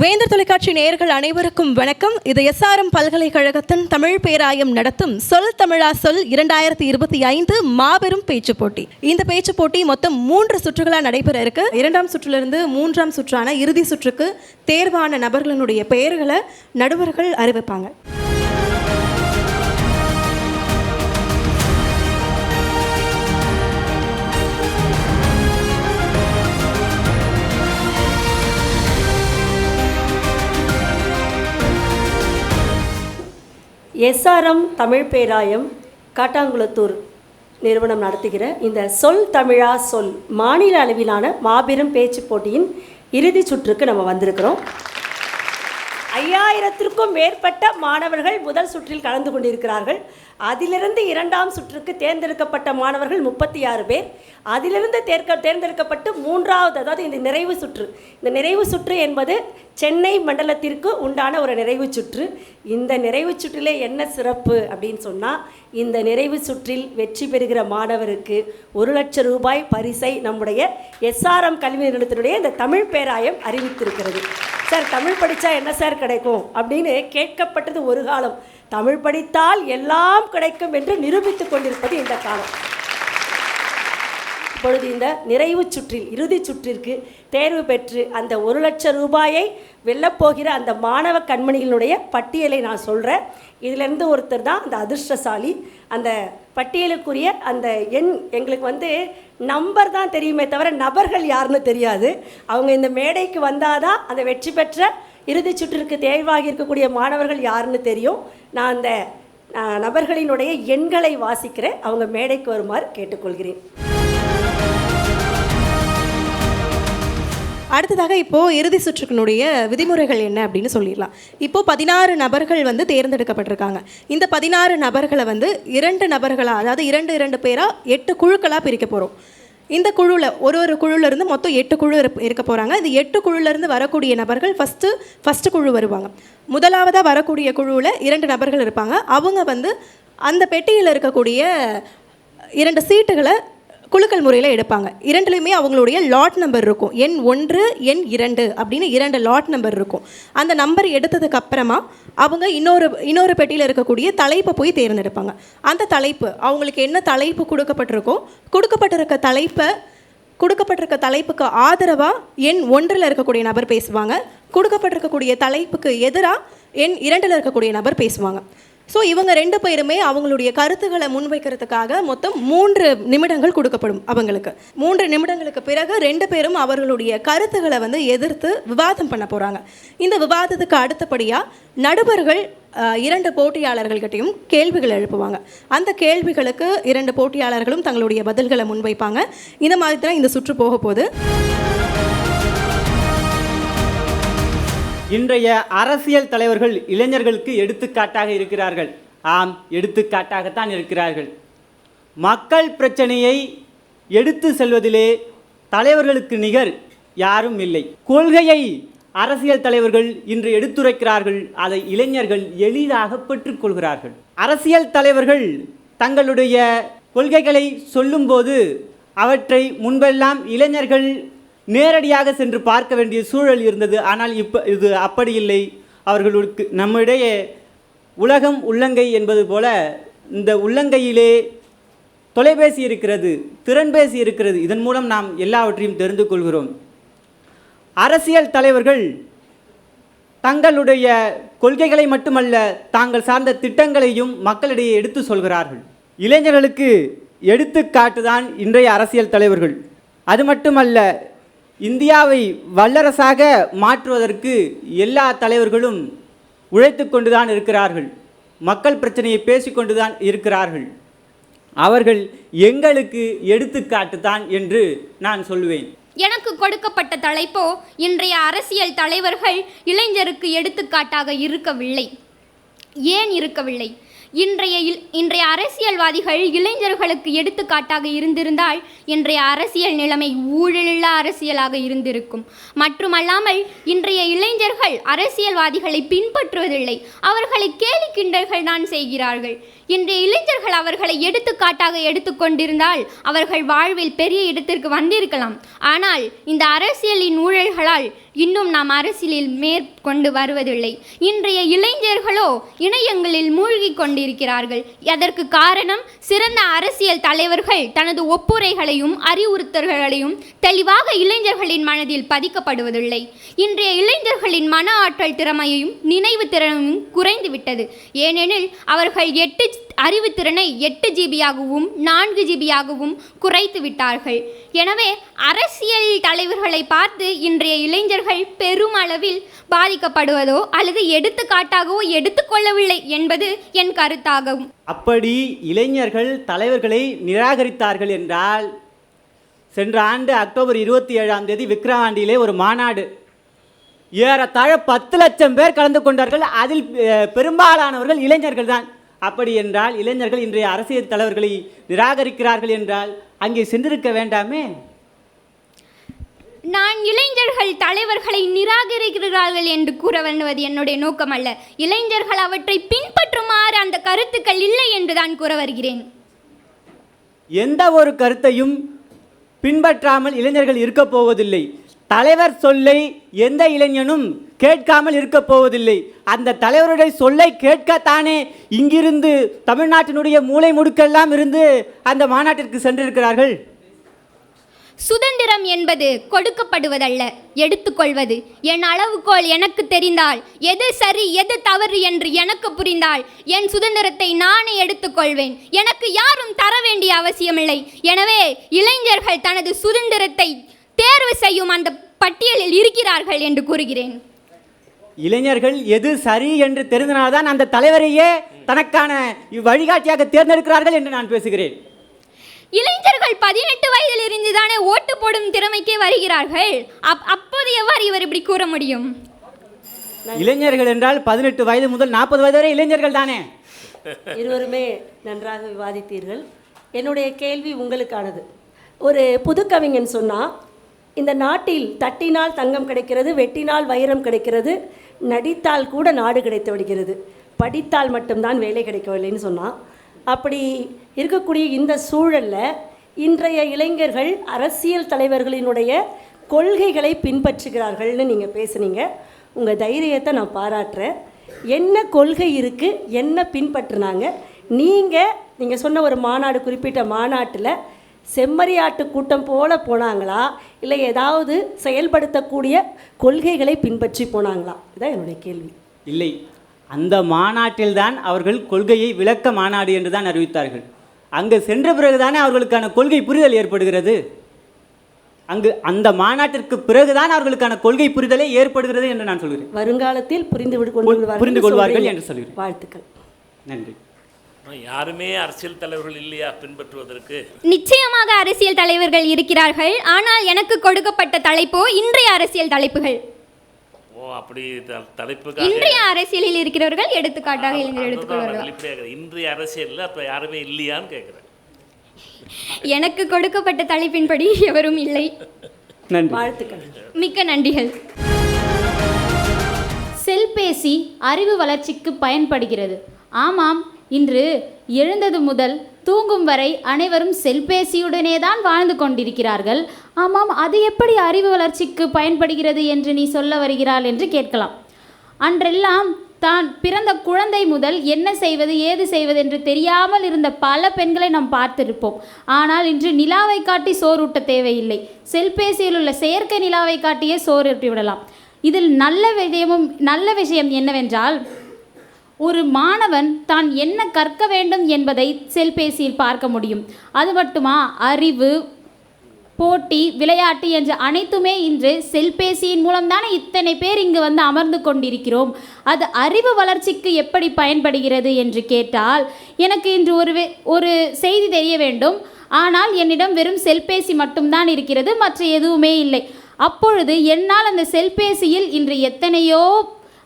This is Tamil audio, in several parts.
வேந்தர் தொலைக்காட்சி நேயர்கள் அனைவருக்கும் வணக்கம். இது SRM பல்கலைக்கழகத்தின் தமிழ் பேராயம் நடத்தும் சொல் தமிழா சொல் 2025 மாபெரும் பேச்சு போட்டி. இந்த பேச்சு போட்டி மொத்தம் 3 சுற்றுகளாக நடைபெற இருக்கு. 2ஆம் சுற்றிலிருந்து 3ஆம் சுற்றான இறுதி சுற்றுக்கு தேர்வான நபர்களுடைய பெயர்களை நடுவர்கள் அறிவிப்பாங்க. SRM தமிழ் பேராயம் காட்டாங்குளத்தூர் நிறுவனம் நடத்துகிற இந்த சொல் தமிழா சொல் மாநில அளவிலான மாபெரும் பேச்சு போட்டியின் இறுதி சுற்றுக்கு நம்ம வந்திருக்கிறோம். 5000த்திற்கும் மேற்பட்ட மாணவர்கள் முதல் சுற்றில் கலந்து கொண்டிருக்கிறார்கள். அதிலிருந்து 2ஆம் சுற்றுக்கு தேர்ந்தெடுக்கப்பட்ட மாணவர்கள் 36 பேர். அதிலிருந்து தேர்ந்தெடுக்கப்பட்டு 3வது, அதாவது இந்த நிறைவு சுற்று. இந்த நிறைவு சுற்று என்பது சென்னை மண்டலத்திற்கு உண்டான ஒரு நிறைவு சுற்று. இந்த நிறைவு சுற்றிலே என்ன சிறப்பு அப்படின்னு சொன்னால், இந்த நிறைவு சுற்றில் வெற்றி பெறுகிற மாணவருக்கு 1 லட்சம் ரூபாய் பரிசை நம்முடைய SRM கல்வி நிறுவனத்தினுடைய இந்த தமிழ் பேராயம் அறிவித்திருக்கிறது. சார், தமிழ் படித்தா என்ன சார் கிடைக்கும் அப்படின்னு கேட்கப்பட்டது ஒரு காலம். தமிழ் படித்தால் எல்லாம் கிடைக்கும் என்று நிரூபித்துக் கொண்டிருப்பது இந்த காலம். இப்பொழுது இந்த நிறைவு சுற்றில் இறுதி சுற்றிற்கு தேர்வு பெற்று அந்த 1 லட்சம் ரூபாயை வெல்லப்போகிற அந்த மாணவ கண்மணிகளுடைய பட்டியலை நான் சொல்கிறேன். இதிலிருந்து ஒருத்தர் தான் அந்த அதிர்ஷ்டசாலி. அந்த பட்டியலுக்குரிய அந்த எண் எங்களுக்கு நம்பர் தான் தெரியுமே தவிர நபர்கள் யாருன்னு தெரியாது. அவங்க இந்த மேடைக்கு வந்தால் தான் அந்த வெற்றி பெற்ற இறுதி சுற்றிற்கு தேர்வாகி இருக்கக்கூடிய மாணவர்கள் யாருன்னு தெரியும். நான் அந்த நபர்களினுடைய எண்களை வாசிக்கிறேன். அவங்க மேடைக்கு வருமாறு கேட்டுக்கொள்கிறேன். அடுத்ததாக இப்போது இறுதி சுற்றுக்கினுடைய விதிமுறைகள் என்ன அப்படின்னு சொல்லிடலாம். இப்போது 16 நபர்கள் தேர்ந்தெடுக்கப்பட்டிருக்காங்க. இந்த 16 நபர்களை 2 நபர்களாக, அதாவது 2 பேராக 8 குழுக்களாக பிரிக்க போகிறோம். இந்த குழுவில் ஒரு குழுவிலேருந்து மொத்தம் 8 குழு இருக்க போகிறாங்க. இந்த 8 குழுவிலேருந்து வரக்கூடிய நபர்கள் ஃபஸ்ட்டு குழு வருவாங்க. முதலாவதாக வரக்கூடிய குழுவில் 2 நபர்கள் இருப்பாங்க. அவங்க அந்த பெட்டியில் இருக்கக்கூடிய 2 சீட்டுகளை குழுக்கள் முறையில் எடுப்பாங்க. 2லையுமே அவங்களுடைய லாட் நம்பர் இருக்கும். எண் 1, எண் 2 அப்படின்னு 2 லாட் நம்பர் இருக்கும். அந்த நம்பர் எடுத்ததுக்கு அப்புறமா அவங்க இன்னொரு பெட்டியில் இருக்கக்கூடிய தலைப்பை போய் தேர்ந்தெடுப்பாங்க. அந்த தலைப்பு, அவங்களுக்கு என்ன தலைப்பு கொடுக்கப்பட்டிருக்க தலைப்புக்கு ஆதரவாக எண் 1ல் இருக்கக்கூடிய நபர் பேசுவாங்க. கொடுக்கப்பட்டிருக்கக்கூடிய தலைப்புக்கு எதிராக எண் 2ல் இருக்கக்கூடிய நபர் பேசுவாங்க. ஸோ இவங்க 2 பேருமே அவங்களுடைய கருத்துக்களை முன்வைக்கிறதுக்காக மொத்தம் 3 நிமிடங்கள் கொடுக்கப்படும். அவங்களுக்கு 3 நிமிடங்களுக்கு பிறகு 2 பேரும் அவர்களுடைய கருத்துக்களை எதிர்த்து விவாதம் பண்ண போகிறாங்க. இந்த விவாதத்துக்கு அடுத்தபடியாக நடுவர்கள் 2 போட்டியாளர்கள்கிட்டையும் கேள்விகள் எழுப்புவாங்க. அந்த கேள்விகளுக்கு 2 போட்டியாளர்களும் தங்களுடைய பதில்களை முன்வைப்பாங்க. இந்த மாதிரி தான் இந்த சுற்று போக போகுது. இன்றைய அரசியல் தலைவர்கள் இளைஞர்களுக்கு எடுத்துக்காட்டாக இருக்கிறார்கள். ஆம், எடுத்துக்காட்டாகத்தான் இருக்கிறார்கள். மக்கள் பிரச்சனையை எடுத்து செல்வதிலே தலைவர்களுக்கு நிகர் யாரும் இல்லை. கொள்கையை அரசியல் தலைவர்கள் இன்று எடுத்துரைக்கிறார்கள். அதை இளைஞர்கள் எளிதாக பெற்றுக்கொள்கிறார்கள். அரசியல் தலைவர்கள் தங்களுடைய கொள்கைகளை சொல்லும்போது அவற்றை முன்பெல்லாம் இளைஞர்கள் நேரடியாக சென்று பார்க்க வேண்டிய சூழல் இருந்தது. ஆனால் இது அப்படி இல்லை. அவர்களுக்கு நம்மிடையே உலகம் உள்ளங்கை என்பது போல இந்த உள்ளங்கையிலே தொலைபேசி இருக்கிறது, திறன்பேசி இருக்கிறது. இதன் மூலம் நாம் எல்லாவற்றையும் தெரிந்து கொள்கிறோம். அரசியல் தலைவர்கள் தங்களுடைய கொள்கைகளை மட்டுமல்ல, தாங்கள் சார்ந்த திட்டங்களையும் மக்களிடையே எடுத்து சொல்கிறார்கள். இளைஞர்களுக்கு எடுத்துக்காட்டுதான் இன்றைய அரசியல் தலைவர்கள். அது மட்டுமல்ல, இந்தியாவை வல்லரசாக மாற்றுவதற்கு எல்லா தலைவர்களும் உழைத்து கொண்டுதான் இருக்கிறார்கள். மக்கள் பிரச்சனையை பேசிக்கொண்டுதான் இருக்கிறார்கள். அவர்கள் எங்களுக்கு எடுத்துக்காட்டு தான் என்று நான் சொல்வேன். எனக்கு கொடுக்கப்பட்ட தலைப்போ, இன்றைய அரசியல் தலைவர்கள் இளைஞருக்கு எடுத்துக்காட்டாக இருக்கவில்லை. ஏன் இருக்கவில்லை? இன்றைய அரசியல்வாதிகள் இளைஞர்களுக்கு எடுத்துக்காட்டாக இருந்திருந்தால் இன்றைய அரசியல் நிலைமை ஊழலில்லா அரசியலாக இருந்திருக்கும். மட்டுமல்லாமல் இன்றைய இளைஞர்கள் அரசியல்வாதிகளை பின்பற்றுவதில்லை, அவர்களை கேலி கிண்டல்கள் தான் செய்கிறார்கள். இன்றைய இளைஞர்கள் அவர்களை எடுத்துக்காட்டாக எடுத்துக்கொண்டிருந்தால் அவர்கள் வாழ்வில் பெரிய இடத்திற்கு வந்திருக்கலாம். ஆனால் இந்த அரசியலின் ஊழல்களால் இன்னும் நாம் அரசியலில் மேற்கொண்டு வருவதில்லை. இன்றைய இளைஞர்களோ இணையங்களில் மூழ்கி கொண்டிருக்கிறார்கள். அதற்கு காரணம் சிறந்த அரசியல் தலைவர்கள் தனது ஒப்புரைகளையும் அறிவுறுத்தல்களையும் தெளிவாக இளைஞர்களின் மனதில் பதிக்கப்படுவதில்லை. இன்றைய இளைஞர்களின் மன ஆற்றல் திறமையையும் நினைவு திறமையும் குறைந்துவிட்டது. ஏனெனில் அவர்கள் அறிவுத்திறனை 8 ஜிபியாகவும் 4 ஜிபியாகவும் குறைத்து விட்டார்கள். எனவே அரசியல் தலைவர்களை பார்த்து இன்றைய இளைஞர்கள் பெருமளவில் பாதிக்கப்படுவதோ அல்லது எடுத்துக்காட்டாகவோ எடுத்துக்கொள்ளவில்லை என்பது என் கருத்தாகும். அப்படி இளைஞர்கள் தலைவர்களை நிராகரித்தார்கள் என்றால், சென்ற ஆண்டு அக்டோபர் 27ஆம் தேதி விக்கிரவாண்டியிலே ஒரு மாநாடு, ஏறத்தாழ 10 லட்சம் பேர் கலந்து கொண்டார்கள். அதில் பெரும்பாலானவர்கள் இளைஞர்கள் தான். அப்படி என்றால் இளைஞர்கள் இன்றைய அரசியல் தலைவர்களை நிராகரிக்கிறார்கள் என்றால் அங்கே சென்றிருக்க வேண்டாமே? நான் இளைஞர்கள் தலைவர்களை நிராகரிக்கிறார்கள் என்று கூற வருவது என்னுடைய நோக்கம் அல்ல. இளைஞர்கள் அவற்றை பின்பற்றுமாறு அந்த கருத்துக்கள் இல்லை என்று தான் கூற வருகிறேன். எந்த ஒரு கருத்தையும் பின்பற்றாமல் இளைஞர்கள் இருக்க போவதில்லை. தலைவர் சொல்லை எந்த இளைஞனும் கேட்காமல் இருக்க போவதில்லை. அந்த தலைவருடைய சொல்லை கேட்கத்தானே இங்கிருந்து தமிழ்நாட்டினுடைய மூலை முடுக்கெல்லாம் இருந்து அந்த மாநாட்டிற்கு சென்றிருக்கிறார்கள். சுதந்திரம் என்பது கொடுக்கப்படுவதல்ல, எடுத்துக்கொள்வது. என் அளவுகோல் எனக்கு தெரிந்தால், எது சரி எது தவறு என்று எனக்கு புரிந்தால் என் சுதந்திரத்தை நானே எடுத்துக்கொள்வேன். எனக்கு யாரும் தர வேண்டிய அவசியமில்லை. எனவே இளைஞர்கள் தனது சுதந்திரத்தை தேர்வு செய்யும் அந்த பட்டியலில் இருக்கிறார்கள் என்று கூறுகிறேன். இளைஞர்கள் எது சரி என்று தெரிந்தனால்தான் அந்த தலைவரையே தனக்கான வழிகாட்டியாக தேர்ந்தெடுக்கிறார்கள் என்று நான் பேசுகிறேன். இளைஞர்கள் 18 வயதில் இருந்து தானே ஓட்டு போடும் திறமைக்கே வருகிறார்கள். அப்போது எவ்வாறு இவர் இப்படி கூற முடியும்? இளைஞர்கள் என்றால் 18 வயது முதல் 40 வயது வரை இளைஞர்கள் தானே. இருவருமே நன்றாக விவாதித்தீர்கள். என்னுடைய கேள்வி உங்களுக்கானது. ஒரு புது கவிஞன் சொன்னால், இந்த நாட்டில் தட்டினால் தங்கம் கிடைக்கிறது, வெட்டினால் வைரம் கிடைக்கிறது, நடித்தால் கூட நாடு கிடைத்து விடுகிறது, படித்தால் மட்டும்தான் வேலை கிடைக்கவில்லைன்னு சொன்னான். அப்படி இருக்கக்கூடிய இந்த சூழலில் இன்றைய இளைஞர்கள் அரசியல் தலைவர்களினுடைய கொள்கைகளை பின்பற்றுகிறார்கள்னு நீங்கள் பேசுனீங்க. உங்கள் தைரியத்தை நான் பாராட்டுறேன். என்ன கொள்கை இருக்குது, என்ன பின்பற்றுனாங்க? நீங்கள் சொன்ன ஒரு மாநாடு, குறிப்பிட்ட மாநாட்டில் செம்மறியாட்டு கூட்டம் போல போனாங்களா, இல்லை ஏதாவது செயல்படுத்தக்கூடிய கொள்கைகளை பின்பற்றி போனாங்களா? இதுதான் என்னுடைய கேள்வி. இல்லை, அந்த மாநாட்டில்தான் அவர்கள் கொள்கையை விளக்க மாநாடு என்று தான் அறிவித்தார்கள். அங்கு சென்ற பிறகுதானே அவர்களுக்கான கொள்கை புரிதல் ஏற்படுகிறது. அந்த மாநாட்டிற்கு பிறகுதான் அவர்களுக்கான கொள்கை புரிதலே ஏற்படுகிறது என்று நான் சொல்கிறேன். வருங்காலத்தில் புரிந்து கொள்வார்கள் என்று சொல்கிறேன். வாழ்த்துக்கள். நன்றி. யாருமே அரசியல் தலைவர்கள் இல்லையா பின்பற்றுவதற்கு? நிச்சயமாக அரசியல் தலைவர்கள் இருக்கிறார்கள். ஆனால் எனக்கு கொடுக்கப்பட்ட தலைப்போ இன்றைய அரசியல் தலைப்புகள். அப்படி தலைப்பு இன்றைய அரசியலில் இருக்கிறவர்கள் எடுத்துக்காட்டாக எடுத்துக்கொள்வார்கள். இன்றைய அரசியலில் அப்போ யாருமே இல்லையான்னு கேட்குறேன். எனக்கு கொடுக்கப்பட்ட தலைப்பின்படி எவரும் இல்லை. நன்றி. வாழ்த்துக்கள். மிக்க நன்றிகள். செல்பேசி அறிவு வளர்ச்சிக்கு பயன்படுகிறது. ஆமாம், இன்று எழுந்தது முதல் தூங்கும் வரை அனைவரும் செல்பேசியுடனே தான் வாழ்ந்து கொண்டிருக்கிறார்கள். ஆமாம், அது எப்படி அறிவு வளர்ச்சிக்கு பயன்படுகிறது என்று நீ சொல்ல வருகிறாள் என்று கேட்கலாம். அன்றெல்லாம் தான் பிறந்த குழந்தை முதல் என்ன செய்வது ஏது செய்வது என்று தெரியாமல் இருந்த பல பெண்களை நாம் பார்த்திருப்போம். ஆனால் இன்று நிலாவை காட்டி சோறூட்ட தேவையில்லை. செல்பேசியில் உள்ள செயற்கை நிலாவை காட்டியே சோறூட்டி விடலாம். இதில் நல்ல விஷயம் என்னவென்றால், ஒரு மாணவன் தான் என்ன கற்க வேண்டும் என்பதை செல்பேசியில் பார்க்க முடியும். அது மட்டுமா, அறிவு, போட்டி, விளையாட்டு என்ற அனைத்துமே இன்று செல்பேசியின் மூலம்தானே இத்தனை பேர் இங்கு வந்து அமர்ந்து கொண்டிருக்கிறோம். அது அறிவு வளர்ச்சிக்கு எப்படி பயன்படுகிறது என்று கேட்டால், எனக்கு இன்று ஒரு செய்தி தெரிய வேண்டும். ஆனால் என்னிடம் வெறும் செல்பேசி மட்டும்தான் இருக்கிறது, மற்ற எதுவுமே இல்லை. அப்பொழுது என்னால் அந்த செல்பேசியில் இன்று எத்தனையோ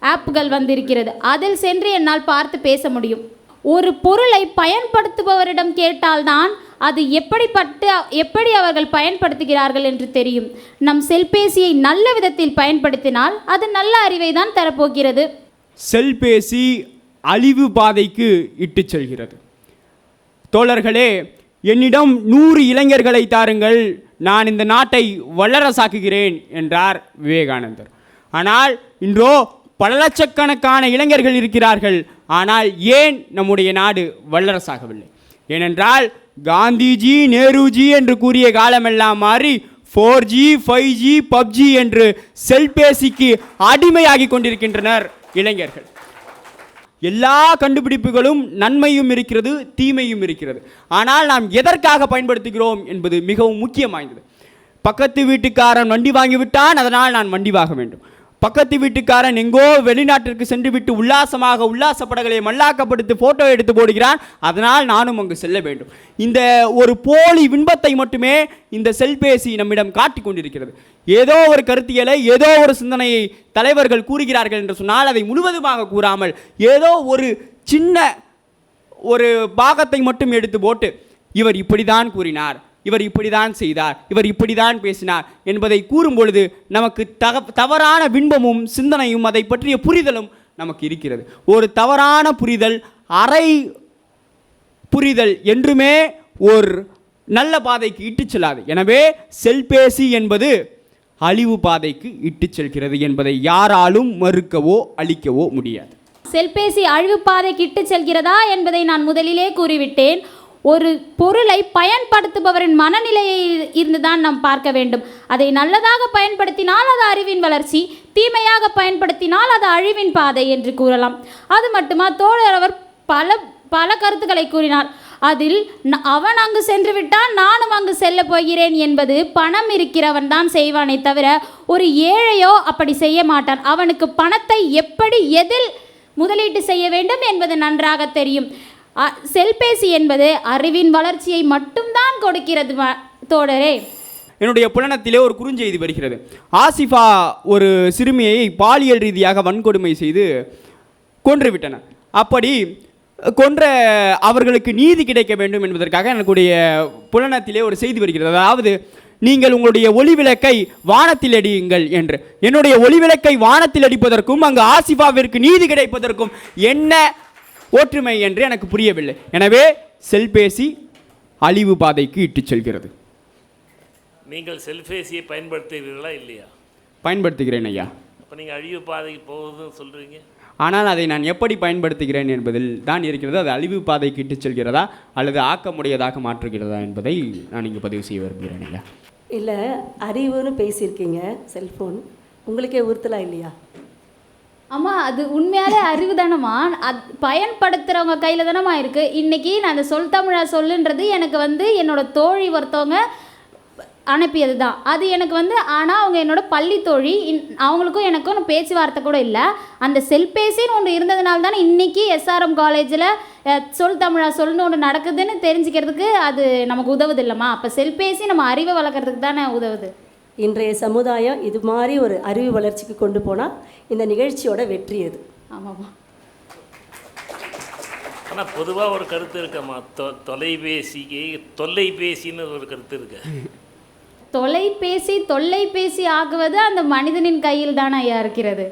ஆப்புகள் வந்திருக்கிறது. அதில் சென்று என்னால் பார்த்து பேச முடியும். ஒரு பொருளை பயன்படுத்துபவரிடம் கேட்டால்தான் அது எப்படி அவர்கள் பயன்படுத்துகிறார்கள் என்று தெரியும். நம் செல்பேசியை நல்ல விதத்தில் பயன்படுத்தினால் அது நல்ல அறிவை தான் தரப்போகிறது. செல்பேசி அழிவு பாதைக்கு இட்டு செல்கிறது. தோழர்களே, என்னிடம் 100 இளைஞர்களை தாருங்கள், நான் இந்த நாட்டை வல்லரசாக்குகிறேன் என்றார் விவேகானந்தர். ஆனால் இன்றோ பல லட்சக்கணக்கான இளைஞர்கள் இருக்கிறார்கள். ஆனால் ஏன் நம்முடைய நாடு வல்லரசாகவில்லை? ஏனென்றால் காந்திஜி நேருஜி என்று கூறிய காலமெல்லாம் மாறி 4G 5G PUBG என்று செல்பேசிக்கு அடிமையாகி கொண்டிருக்கின்றனர் இளைஞர்கள். எல்லா கண்டுபிடிப்புகளும் நன்மையும் இருக்கிறது, தீமையும் இருக்கிறது. ஆனால் நாம் எதற்காக பயன்படுத்துகிறோம் என்பது மிகவும் முக்கியம் வாய்ந்தது. பக்கத்து வீட்டுக்காரன் வண்டி வாங்கிவிட்டான், அதனால் நான் வண்டி வாங்க வேண்டும். பக்கத்து வீட்டுக்காரன் எங்கோ வெளிநாட்டிற்கு சென்று விட்டு உல்லாசமாக உல்லாச படங்களை மல்லாக்கப்படுத்தி போட்டோ எடுத்து போடுகிறான், அதனால் நானும் அங்கு செல்ல வேண்டும். இந்த ஒரு போலி இன்பத்தை மட்டுமே இந்த செல்பேசி நம்மிடம் காட்டிக் கொண்டிருக்கிறது. ஏதோ ஒரு கருத்தியலை, ஏதோ ஒரு சிந்தனையை தலைவர்கள் கூறுகிறார்கள் என்று சொன்னால் அதை முழுவதுமாக கூறாமல் ஏதோ ஒரு சின்ன ஒரு பாகத்தை மட்டும் எடுத்து போட்டு இவர் இப்படிதான் கூறினார், இவர் இப்படிதான் செய்தார், இவர் இப்படிதான் பேசினார் என்பதை கூறும் பொழுது நமக்கு தவறான பின்பமும் சிந்தனையும் அதை பற்றிய புரிதலும் நமக்கு இருக்கிறது. ஒரு தவறான புரிதல், அரை புரிதல் என்றுமே ஒரு நல்ல பாதைக்கு இட்டுச் செல்லாது. எனவே செல்பேசி என்பது அழிவு பாதைக்கு இட்டுச் செல்கிறது என்பதை யாராலும் மறுக்கவோ அழிக்கவோ முடியாது. செல்பேசி அழிவு பாதைக்கு இட்டுச் செல்கிறதா என்பதை நான் முதலிலே கூறிவிட்டேன். ஒரு பொருளை பயன்படுத்துபவரின் மனநிலையை இருந்துதான் நாம் பார்க்க வேண்டும். அதை நல்லதாக பயன்படுத்தினால் அது அறிவின் வளர்ச்சி, தீமையாக பயன்படுத்தினால் அது அழிவின் பாதை என்று கூறலாம். அது மட்டுமா, தோழர் அவர் பல கருத்துக்களை கூறினார். அதில் அவன் அங்கு சென்று விட்டான், நானும் அங்கு செல்ல போகிறேன் என்பது பணம் இருக்கிறவன் தான் செய்வானே தவிர ஒரு ஏழையோ அப்படி செய்ய மாட்டான். அவனுக்கு பணத்தை எப்படி எதில் முதலீட்டு செய்ய வேண்டும் என்பது நன்றாக தெரியும். செல்பேசி என்பது அறிவின் வளர்ச்சியை மட்டும்தான் கொடுக்கிறது தோழரே. என்னுடைய புலனத்திலே ஒரு குறுஞ்செய்தி வருகிறது. ஆசிஃபா ஒரு சிறுமியை பாலியல் ரீதியாக வன்கொடுமை செய்து கொன்றுவிட்டனர். அப்படி கொன்ற அவர்களுக்கு நீதி கிடைக்க வேண்டும் என்பதற்காக எனக்குடைய புலனத்திலே ஒரு செய்தி வருகிறது. அதாவது, நீங்கள் உங்களுடைய ஒளிவிளக்கை வானத்தில் அடியுங்கள் என்று. என்னுடைய ஒளிவிளக்கை வானத்தில் அடிப்பதற்கும் அங்கு ஆசிஃபாவிற்கு நீதி கிடைப்பதற்கும் என்ன ஒற்றுமை என்று எனக்கு புரியவில்லை. எனவே செல்பேசி அழிவு பாதைக்கு இட்டுச் செல்கிறது. நீங்கள் செல்பேசியை பயன்படுத்துகிறீர்களா இல்லையா? பயன்படுத்துகிறேன் ஐயா. அப்போ நீங்கள் அழிவு பாதைக்கு போகுதுன்னு சொல்கிறீங்க. ஆனால் அதை நான் எப்படி பயன்படுத்துகிறேன் என்பதில் தான் இருக்கிறது. அது அழிவு பாதைக்கு இட்டுச் செல்கிறதா அல்லது ஆக்கமுடையதாக மாற்றுகிறதா என்பதை நான் இங்கு பதிவு செய்ய விரும்புகிறேன் ஐயா. இல்லை, அறிவுன்னு பேசியிருக்கீங்க, செல்ஃபோன் உங்களுக்கே உறுத்தலா இல்லையா? ஆமாம், அது உண்மையாலே அறிவு தானம்மா. பயன்படுத்துகிறவங்க கையில் தானம்மா இருக்குது. இன்றைக்கி நான் அந்த சொல் தமிழா சொல்லுன்றது எனக்கு என்னோடய தோழி ஒருத்தவங்க அனுப்பியது தான். அது எனக்கு ஆனால் அவங்க என்னோடய பள்ளி தோழி, அவங்களுக்கும் எனக்கும் பேச்சுவார்த்தை கூட இல்லை. அந்த செல்பேசின்னு ஒன்று இருந்ததுனால தானே இன்றைக்கி எஸ்ஆர்எம் காலேஜில் சொல் தமிழா சொல்லுன்னு ஒன்று நடக்குதுன்னு தெரிஞ்சுக்கிறதுக்கு அது நமக்கு உதவுது இல்லைம்மா. அப்போ செல்பேசி நம்ம அறிவை வளர்க்குறதுக்கு தானே உதவுது. இன்றைய சமுதாயம் இது மாதிரி ஒரு அறிவு வளர்ச்சிக்கு கொண்டு போனால் இந்த நிகழ்ச்சியோட வெற்றி அது. ஆமாம்மா. ஆனால் பொதுவாக ஒரு கருத்து இருக்கம்மா, தொலைபேசிக்கு தொல்லைபேசின்னு ஒரு கருத்து இருக்கு. தொல்லைபேசி ஆகுவது அந்த மனிதனின் கையில் தானே ஐயா இருக்கிறது.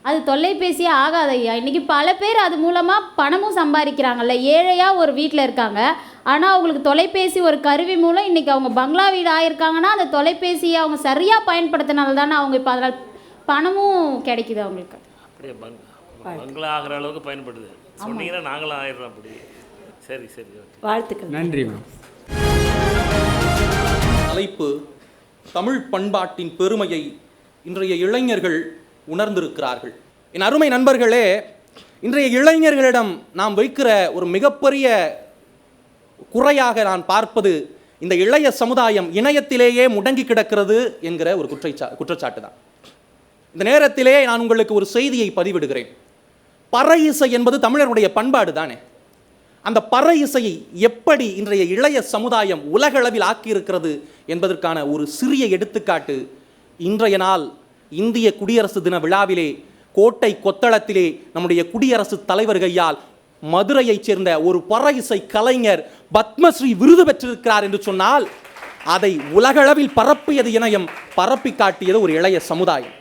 அது தொல்லைபேசியே ஆகாது ஐயா. இன்றைக்கி பல பேர் அது மூலமாக பணமும் சம்பாதிக்கிறாங்கல்ல. ஏழையாக ஒரு வீட்டில் இருக்காங்க, ஆனால் அவங்களுக்கு தொலைபேசி ஒரு கருவி மூலம் இன்றைக்கி அவங்க பங்களா வீடு ஆகியிருக்காங்கன்னா அந்த தொலைபேசியை அவங்க சரியாக பயன்படுத்தினால தானே அவங்க இப்போ அதில் பணமும் கிடைக்குது அவங்களுக்கு. அப்படியே பங்களா ஆகிற அளவுக்கு பயன்படுது சொன்னீங்கன்னா நாங்களும் ஆயிடுறோம். அப்படி சரி சரி, வாழ்த்துக்கள். நன்றி மேம். தலைப்பு: தமிழ் பண்பாட்டின் பெருமையை இன்றைய இளைஞர்கள் உணர்ந்திருக்கிறார்கள். என் அருமை நண்பர்களே, இன்றைய இளைஞர்களிடம் நாம் வைக்கிற ஒரு மிகப்பெரிய குறையாக நான் பார்ப்பது இந்த இளைய சமுதாயம் இணையத்திலேயே முடங்கி கிடக்கிறது என்கிற ஒரு குற்றச்சாட்டு தான். இந்த நேரத்திலே நான் உங்களுக்கு ஒரு செய்தியை பதிவிடுகிறேன். பறை இசை என்பது தமிழருடைய பண்பாடு தானே. அந்த பறை இசையை எப்படி இன்றைய இளைய சமுதாயம் உலகளவில் ஆக்கியிருக்கிறது என்பதற்கான ஒரு சிறிய எடுத்துக்காட்டு இன்றைய நாள் இந்திய குடியரசு தின விழாவிலே கோட்டை கொத்தளத்திலே நம்முடைய குடியரசு தலைவர் கையால் மதுரையைச் சேர்ந்த ஒரு பறை இசை கலைஞர் பத்மஸ்ரீ விருது பெற்றிருக்கிறார் என்று சொன்னால் அதை உலகளவில் பரப்பியது இணையம், பரப்பி காட்டியது ஒரு இளைய சமுதாயம்.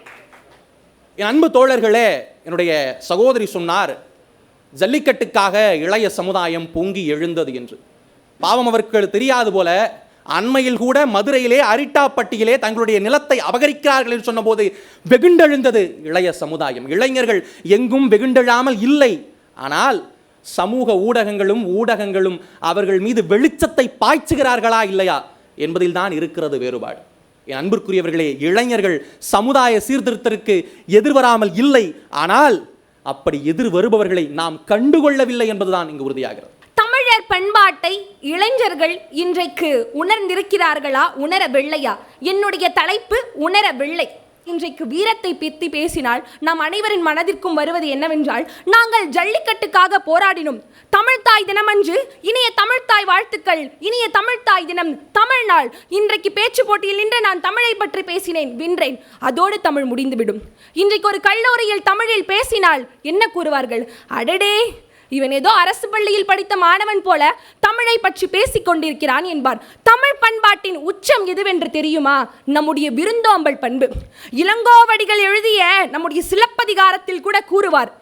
என் அன்பு தோழர்களே, என்னுடைய சகோதரி சொன்னார், ஜல்லிக்கட்டுக்காக இளைய சமுதாயம் பொங்கி எழுந்தது என்று. பாவம், அவர்கள் தெரியாது போல அண்மையில் கூட மதுரையிலே அரிட்டாப்பட்டியிலே தங்களுடைய நிலத்தை அபகரிக்கிறார்கள் என்று சொன்னபோது வெகுண்டெழுந்தது இளைய சமுதாயம். இளைஞர்கள் எங்கும் வெகுண்டெழாமல் இல்லை. ஆனால் சமூக ஊடகங்களும் அவர்கள் மீது வெளிச்சத்தை பாய்ச்சுகிறார்களா இல்லையா என்பதில் தான் இருக்கிறது வேறுபாடு. என் அன்பிற்குரியவர்களே, இளைஞர்கள் சமுதாய சீர்திருத்தத்திற்கு எதிர்வராமல் இல்லை. ஆனால் அப்படி எதிர் வருபவர்களை நாம் கண்டுகொள்ளவில்லை என்பதுதான் இங்கு உறுதியாகிறது. தமிழர் பண்பாட்டை இளைஞர்கள் இன்றைக்கு உணர்ந்திருக்கிறார்களா, உணரவில்லையா? என்னுடைய தலைப்பு உணரவில்லை. இன்றைக்கு வீரத்தை பற்றி பேசினால் நாம் அனைவரின் மனதிற்கும் வருவது என்னவென்றால், நாங்கள் ஜல்லிக்கட்டுக்காக போராடினோம். தமிழ்த்தாய் தினமன்று இனிய தமிழ்த்தாய் வாழ்த்துக்கள், இனிய தமிழ்த்தாய் தினம், தமிழ்நாள். இன்றைக்கு பேச்சு போட்டியில் நின்று நான் தமிழை பற்றி பேசினேன், வென்றேன். அதோடு தமிழ் முடிந்துவிடும். இன்றைக்கு ஒரு கல்லூரியில் தமிழில் பேசினால் என்ன கூறுவார்கள்? அடடே, இவன் ஏதோ அரசு பள்ளியில் படித்த மாணவன் போல தமிழை பற்றி பேசிக் கொண்டிருக்கிறான் என்பார். தமிழ் பண்பாட்டின் உச்சம் எதுவென்று தெரியுமா? நம்முடைய விருந்தோம்பல் பண்பு. இளங்கோவடிகள் எழுதிய நம்முடைய சிலப்பதிகாரத்தில் கூட கூறுவார்,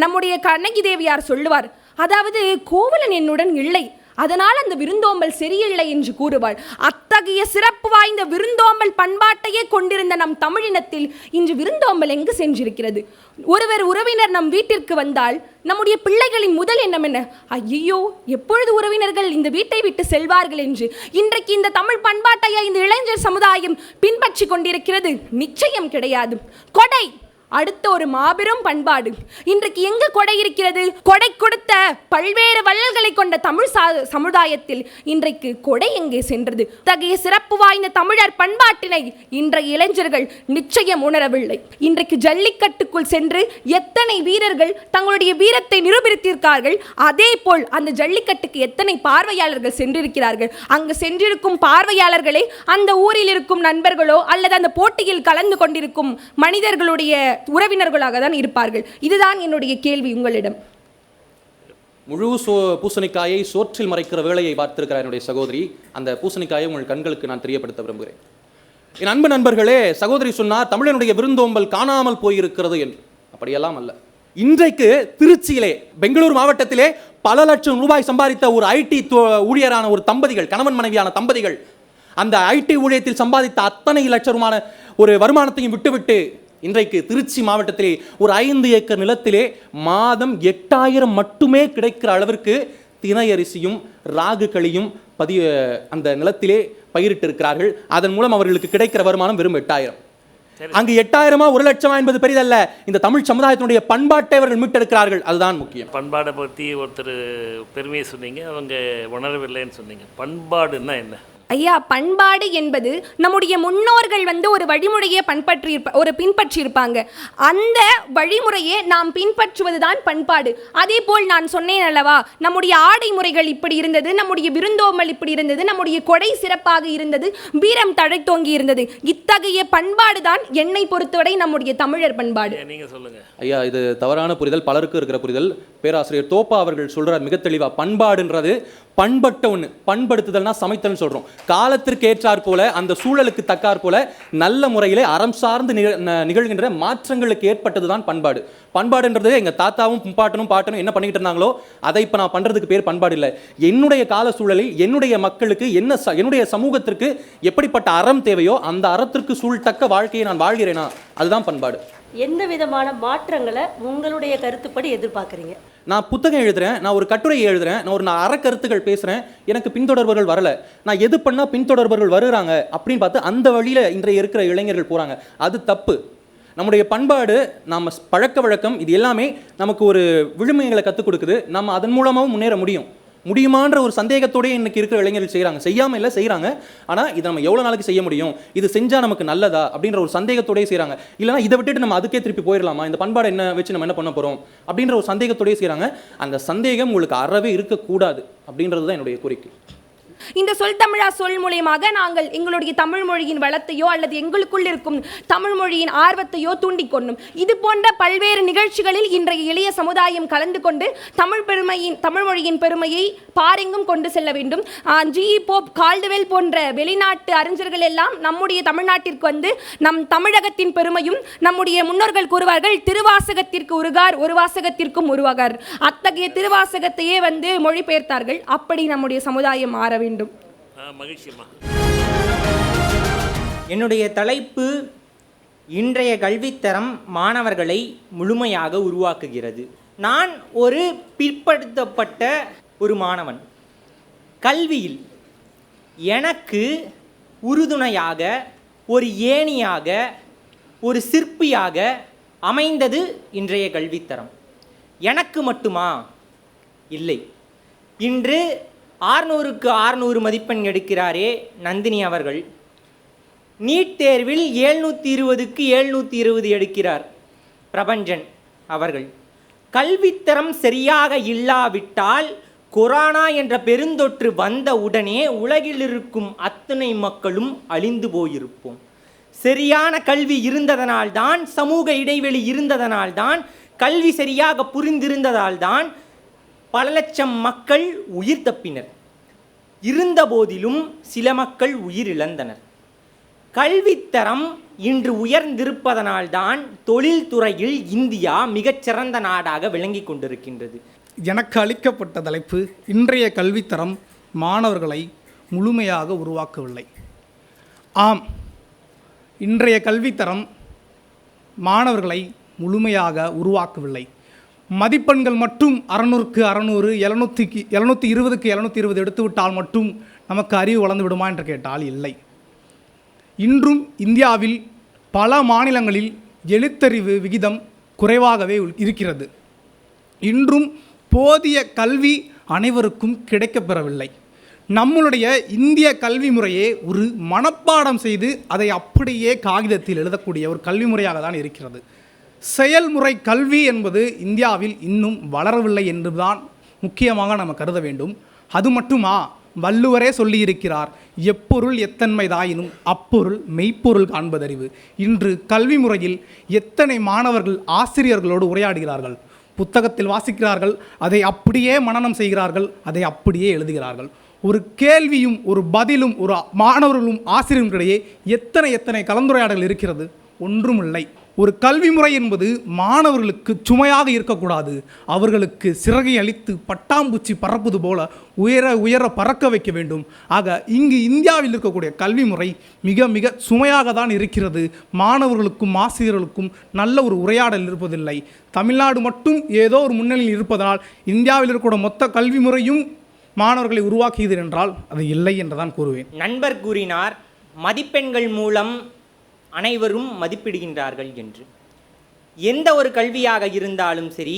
நம்முடைய கண்ணகி தேவியார் சொல்லுவார், அதாவது கோவலன் என்னுடன் இல்லை, அதனால் அந்த விருந்தோம்பல் சரியில்லை என்று கூறுவாள். அத்தகைய சிறப்பு வாய்ந்த விருந்தோம்பல் பண்பாட்டையே கொண்டிருந்த நம் தமிழினத்தில் இன்று விருந்தோம்பல் எங்கு சென்றிருக்கிறது? உறவினர் நம் வீட்டிற்கு வந்தால் நம்முடைய பிள்ளைகளின் முதல் எண்ணம் என்ன? ஐயோ, எப்பொழுது உறவினர்கள் இந்த வீட்டை விட்டு செல்வார்கள் என்று. இன்றைக்கு இந்த தமிழ் பண்பாட்டையே இந்த இளைஞர் சமுதாயம் பின்பற்றி கொண்டிருக்கிறது? நிச்சயம் கிடையாது. கொடை அடுத்த ஒரு மாபெரும் பண்பாடு. இன்றைக்கு எங்கு கொடை இருக்கிறது? கொடை கொடுத்த பல்வேறு வள்ளல்களை கொண்ட தமிழ் சமுதாயத்தில் இன்றைக்கு கொடை எங்கே சென்றது? தகைய சிறப்பு வாய்ந்த தமிழர் பண்பாட்டினை இன்றைய இளைஞர்கள் நிச்சயம் உணரவில்லை. இன்றைக்கு ஜல்லிக்கட்டுக்குள் சென்று எத்தனை வீரர்கள் தங்களுடைய வீரத்தை நிரூபித்திருக்கிறார்கள். அதே போல் அந்த ஜல்லிக்கட்டுக்கு எத்தனை பார்வையாளர்கள் சென்றிருக்கிறார்கள். அங்கு சென்றிருக்கும் பார்வையாளர்களே அந்த ஊரில் இருக்கும் நண்பர்களோ அல்லது அந்த போட்டியில் கலந்து கொண்டிருக்கும் மனிதர்களுடைய உறவினர்களாக தான் இருப்பார்கள். இதுதான் என்னுடைய கேள்வி உங்களிடம். முழு பூசணிக்காயை சோற்றில் மறைக்கிற வேலையை பார்த்திருக்கிறார் என்னுடைய சகோதரி. அந்த பூசணிக்காயை உங்கள் கண்களுக்கு நான் தெரியப்படுத்த விரும்புகிறேன். என் அன்பு நண்பர்களே, சகோதரி சொன்னார் தமிழனுடைய விருந்தோம்பல் காணாமல் போயிருக்கிறது என்று. அப்படியெல்லாம் அல்ல. இன்றைக்கு திருச்சியிலே, பெங்களூர் மாவட்டத்திலே பல லட்சம் ரூபாய் சம்பாதித்த ஒரு ஐடி ஊழியரான ஒரு தம்பதிகள், கணவன் மனைவியான தம்பதிகள், அந்த ஐடி ஊழியத்தில் சம்பாதித்த அத்தனை லட்சமான ஒரு வருமானத்தையும் விட்டுவிட்டு இன்றைக்கு திருச்சி மாவட்டத்திலே ஒரு 5 ஏக்கர் நிலத்திலே மாதம் 8000 மட்டுமே கிடைக்கிற அளவிற்கு தினை அரிசியும் ராகு களியும் அந்த நிலத்திலே பயிரிட்டு இருக்கிறார்கள். அதன் மூலம் அவர்களுக்கு கிடைக்கிற வருமானம் வெறும் 8000. அங்கு 8000 1 லட்சமா என்பது பெரிதல்ல. இந்த தமிழ் சமுதாயத்தினுடைய பண்பாட்டை அவர்கள் மீட்டெடுக்கிறார்கள். அதுதான் முக்கியம். பண்பாடை பற்றி ஒருத்தர் பெருமையை சொன்னீங்க, அவங்க உணரவில்லைன்னு சொன்னீங்க. பண்பாடுன்னா என்ன? ஐயா, பண்பாடு என்பது நம்முடைய முன்னோர்கள் ஒரு வழிமுறையை பின்பற்றி இருப்பாங்க. அந்த வழிமுறையை நாம் பின்பற்றுவதுதான் பண்பாடு. அதே போல் நான் சொன்னேன் அல்லவா, நம்முடைய ஆடை முறைகள் இப்படி இருந்தது, நம்முடைய விருந்தோம்பல் இப்படி இருந்தது, நம்முடைய கொடை சிறப்பாக இருந்தது, வீரம் தழைத்தோங்கி இருந்தது. இத்தகைய பண்பாடு தான் என்னை பொறுத்தவரை நம்முடைய தமிழர் பண்பாடு. நீங்க சொல்லுங்க ஐயா. இது தவறான புரிதல், பலருக்கு இருக்கிற புரிதல். பேராசிரியர் தோப்பா அவர்கள் சொல்றார் மிக தெளிவா, பண்பாடுன்றது பண்பட்ட ஒன்று. பண்படுத்துதல்னா சமைத்தல்னு சொல்றோம். காலத்திற்கு ஏற்றாற் போல, அந்த சூழலுக்கு தக்காற் போல நல்ல முறையிலே அறம் சார்ந்து நிகழ்கின்ற மாற்றங்களுக்கு ஏற்பட்டதுதான் பண்பாடு. பண்பாடுன்றது எங்க தாத்தாவும் பாட்டனும் என்ன பண்ணிக்கிட்டு இருந்தாங்களோ அதை இப்ப நான் பண்றதுக்கு பேர் பண்பாடு இல்லை. என்னுடைய கால சூழலில் என்னுடைய மக்களுக்கு என்னுடைய சமூகத்திற்கு எப்படிப்பட்ட அறம் தேவையோ அந்த அறத்திற்கு சூழ்த்தக்க வாழ்க்கையை நான் வாழ்கிறேனா, அதுதான் பண்பாடு. எந்த விதமான மாற்றங்களை உங்களுடைய கருத்துப்படி எதிர்பார்க்குறீங்க? நான் புத்தகம் எழுதுறேன், நான் ஒரு கட்டுரை எழுதுறேன், நான் அறக்கருத்துக்கள் பேசுகிறேன், எனக்கு பின்தொடர்பவர்கள் வரல. நான் எது பண்ணால் பின்தொடர்பவர்கள் வருகிறாங்க அப்படின்னு பார்த்து அந்த வழியில் இன்றைய இருக்கிற இளைஞர்கள் போகிறாங்க. அது தப்பு. நம்முடைய பண்பாடு, நம்ம பழக்க வழக்கம், இது எல்லாமே நமக்கு ஒரு விழுமைகளை கற்றுக் கொடுக்குது. நம்ம அதன் மூலமாகவும் முன்னேற முடியுமான்ற ஒரு சந்தேகத்தோடய இன்னைக்கு இருக்கிற இளைஞர்கள் செய்கிறாங்க. செய்யாமல் இல்லை, செய்கிறாங்க. ஆனால் இதை நம்ம எவ்வளோ நாளைக்கு செய்ய முடியும், இது செஞ்சால் நமக்கு நல்லதா அப்படின்ற ஒரு சந்தேகத்தோடய செய்கிறாங்க. இல்லைனா இதை விட்டுட்டு நம்ம அதுக்கே திருப்பி போயிடலாமா, இந்த பண்பாடு என்ன வச்சு நம்ம என்ன பண்ண போகிறோம் அப்படின்ற ஒரு சந்தேகத்தோடய செய்கிறாங்க. அந்த சந்தேகம் உங்களுக்கு அறவே இருக்கக்கூடாது அப்படின்றது தான் என்னுடைய கோரிக்கை. இந்த சொல் தமிழா சொல் மூலியமாக நாங்கள் எங்களுடைய தமிழ் மொழியின் வளத்தையோ அல்லது எங்களுக்குள் இருக்கும் தமிழ் மொழியின் ஆர்வத்தையோ தூண்டிக்கொண்டும் இது போன்ற பல்வேறு நிகழ்ச்சிகளில் இன்றைய எளிய சமுதாயம் கலந்து கொண்டு தமிழ் மொழியின் பெருமையை பாரெங்கும் கொண்டு செல்ல வேண்டும். ஜி.இ. போப், கால்டுவெல் போன்ற வெளிநாட்டு அறிஞர்கள் எல்லாம் நம்முடைய தமிழ்நாட்டிற்கு வந்து நம் தமிழகத்தின் பெருமையும், நம்முடைய முன்னோர்கள் கூறுவார்கள், திருவாசகத்திற்கு உருகார், ஒரு வாசகத்திற்கும் உருவாகார். அத்தகைய திருவாசகத்தையே மொழிபெயர்த்தார்கள். அப்படி நம்முடைய சமுதாயம் மாற வேண்டும். மகிழ்ச்சிம்மா. என்னுடைய தலைப்பு இன்றைய கல்வித்தரம் மாணவர்களை முழுமையாக உருவாக்குகிறது. நான் ஒரு பிற்படுத்தப்பட்ட ஒரு மாணவன். கல்வியில் எனக்கு உறுதுணையாக, ஒரு ஏணியாக, ஒரு சிற்பியாக அமைந்தது இன்றைய கல்வித்தரம். எனக்கு மட்டுமா? இல்லை. இன்று 600க்கு 600 மதிப்பெண் எடுக்கிறாரே நந்தினி அவர்கள், நீட் தேர்வில் 720க்கு 720 எடுக்கிறார் பிரபஞ்சன் அவர்கள். கல்வித்தரம் சரியாக இல்லாவிட்டால் கொரோனா என்ற பெருந்தொற்று வந்த உடனே உலகில் இருக்கும் அத்தனை மக்களும் அழிந்து போயிருப்போம். சரியான கல்வி இருந்ததனால்தான், சமூக இடைவெளி இருந்ததனால்தான், கல்வி சரியாக புரிந்திருந்ததால்தான் பல லட்சம் மக்கள் உயிர் தப்பினர். இருந்த போதிலும் சில மக்கள் உயிர் இழந்தனர். கல்வித்தரம் இன்று உயர்ந்திருப்பதனால்தான் தொழில்துறையில் இந்தியா மிகச்சிறந்த நாடாக விளங்கி கொண்டிருக்கின்றது. எனக்கு அளிக்கப்பட்ட தலைப்பு இன்றைய கல்வித்தரம் மாணவர்களை முழுமையாக உருவாக்கவில்லை. ஆம், இன்றைய கல்வித்தரம் மாணவர்களை முழுமையாக உருவாக்கவில்லை. மதிப்பெண்கள் மட்டும் 600க்கு 600, 720க்கு 720 எடுத்துவிட்டால் மட்டும் நமக்கு அறிவு வளர்ந்து விடுமா என்று கேட்டால் இல்லை. இன்றும் இந்தியாவில் பல மாநிலங்களில் எழுத்தறிவு விகிதம் குறைவாகவே இருக்கிறது. இன்றும் போதிய கல்வி அனைவருக்கும் கிடைக்கப்பெறவில்லை. நம்மளுடைய இந்திய கல்வி முறையே ஒரு மனப்பாடம் செய்து அதை அப்படியே காகிதத்தில் எழுதக்கூடிய ஒரு கல்வி முறையாக தான் இருக்கிறது. செயல்முறை கல்வி என்பது இந்தியாவில் இன்னும் வளரவில்லை என்றுதான் முக்கியமாக நம்ம கருத வேண்டும். அது மட்டுமா? வள்ளுவரே சொல்லியிருக்கிறார், எப்பொருள் எத்தன்மைதாயினும் அப்பொருள் மெய்ப்பொருள் காண்பதறிவு. இன்று கல்வி முறையில் எத்தனை மாணவர்கள் ஆசிரியர்களோடு உரையாடுகிறார்கள்? புத்தகத்தில் வாசிக்கிறார்கள், அதை அப்படியே மனனம் செய்கிறார்கள், அதை அப்படியே எழுதுகிறார்கள். ஒரு கேள்வியும் ஒரு பதிலும் ஒரு மாணவர்களும் ஆசிரியர்களுக்கிடையே எத்தனை கலந்துரையாடல் இருக்கிறது? ஒன்றுமில்லை. ஒரு கல்வி முறை என்பது மாணவர்களுக்கு சுமையாக இருக்கக்கூடாது. அவர்களுக்கு சிறகை அளித்து பட்டாம்பூச்சி பறப்பது போல உயர பறக்க வைக்க வேண்டும். ஆக இங்கு இந்தியாவில் இருக்கக்கூடிய கல்வி முறை மிக சுமையாக தான் இருக்கிறது. மாணவர்களுக்கும் ஆசிரியர்களுக்கும் நல்ல ஒரு உரையாடல் இருப்பதில்லை. தமிழ்நாடு மட்டும் ஏதோ ஒரு முன்னணியில் இருப்பதனால் இந்தியாவில் இருக்கக்கூடிய மொத்த கல்வி முறையும் மாணவர்களை உருவாக்கியது என்றால் அது இல்லை என்றுதான் கூறுவேன். நண்பர் கூறினார், மதிப்பெண்கள் மூலம் அனைவரும் மதிப்பிடுகின்றார்கள் என்று. எந்த ஒரு கல்வியாக இருந்தாலும் சரி,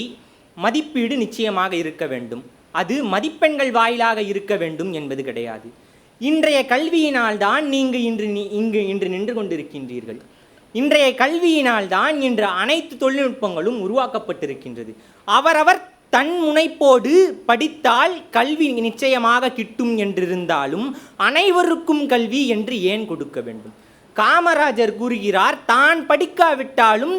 மதிப்பீடு நிச்சயமாக இருக்க வேண்டும். அது மதிப்பெண்கள் வாயிலாக இருக்க வேண்டும் என்பது கிடையாது. இன்றைய கல்வியினால்தான் நீங்கள் இன்று நின்று கொண்டிருக்கின்றீர்கள். இன்றைய கல்வியினால்தான் இன்று அனைத்து தொழில்நுட்பங்களும் உருவாக்கப்பட்டிருக்கின்றது. அவரவர் தன் முனைப்போடு படித்தால் கல்வி நிச்சயமாக கிட்டும் என்றிருந்தாலும் அனைவருக்கும் கல்வி என்று ஏன் கொடுக்க வேண்டும்? காமராஜர் கூறுகிறார், தான் படிக்காவிட்டாலும்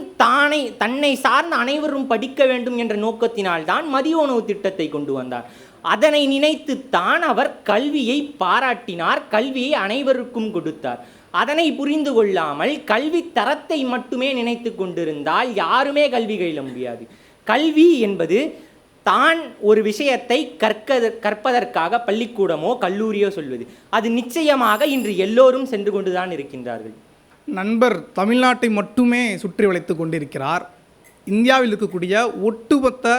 தன்னை சார்ந்த அனைவரும் படிக்க வேண்டும் என்ற நோக்கத்தினால்தான் மதிய உணவு திட்டத்தை கொண்டு வந்தார். அதனை நினைத்து தான் அவர் கல்வியை பாராட்டினார், கல்வியை அனைவருக்கும் கொடுத்தார். அதனை புரிந்து கொள்ளாமல் கல்வி தரத்தை மட்டுமே நினைத்து கொண்டிருந்தால் யாருமே கல்வி கயில முடியாது. கல்வி என்பது தான் ஒரு விஷயத்தை கற்பதற்காக பள்ளிக்கூடமோ கல்லூரியோ சொல்வது, அது நிச்சயமாக இன்று எல்லோரும் சென்று கொண்டுதான் இருக்கின்றார்கள். நண்பர் தமிழ்நாட்டை மட்டுமே சுற்றி வளைத்து கொண்டிருக்கிறார். இந்தியாவில் இருக்கக்கூடிய ஒட்டுமொத்த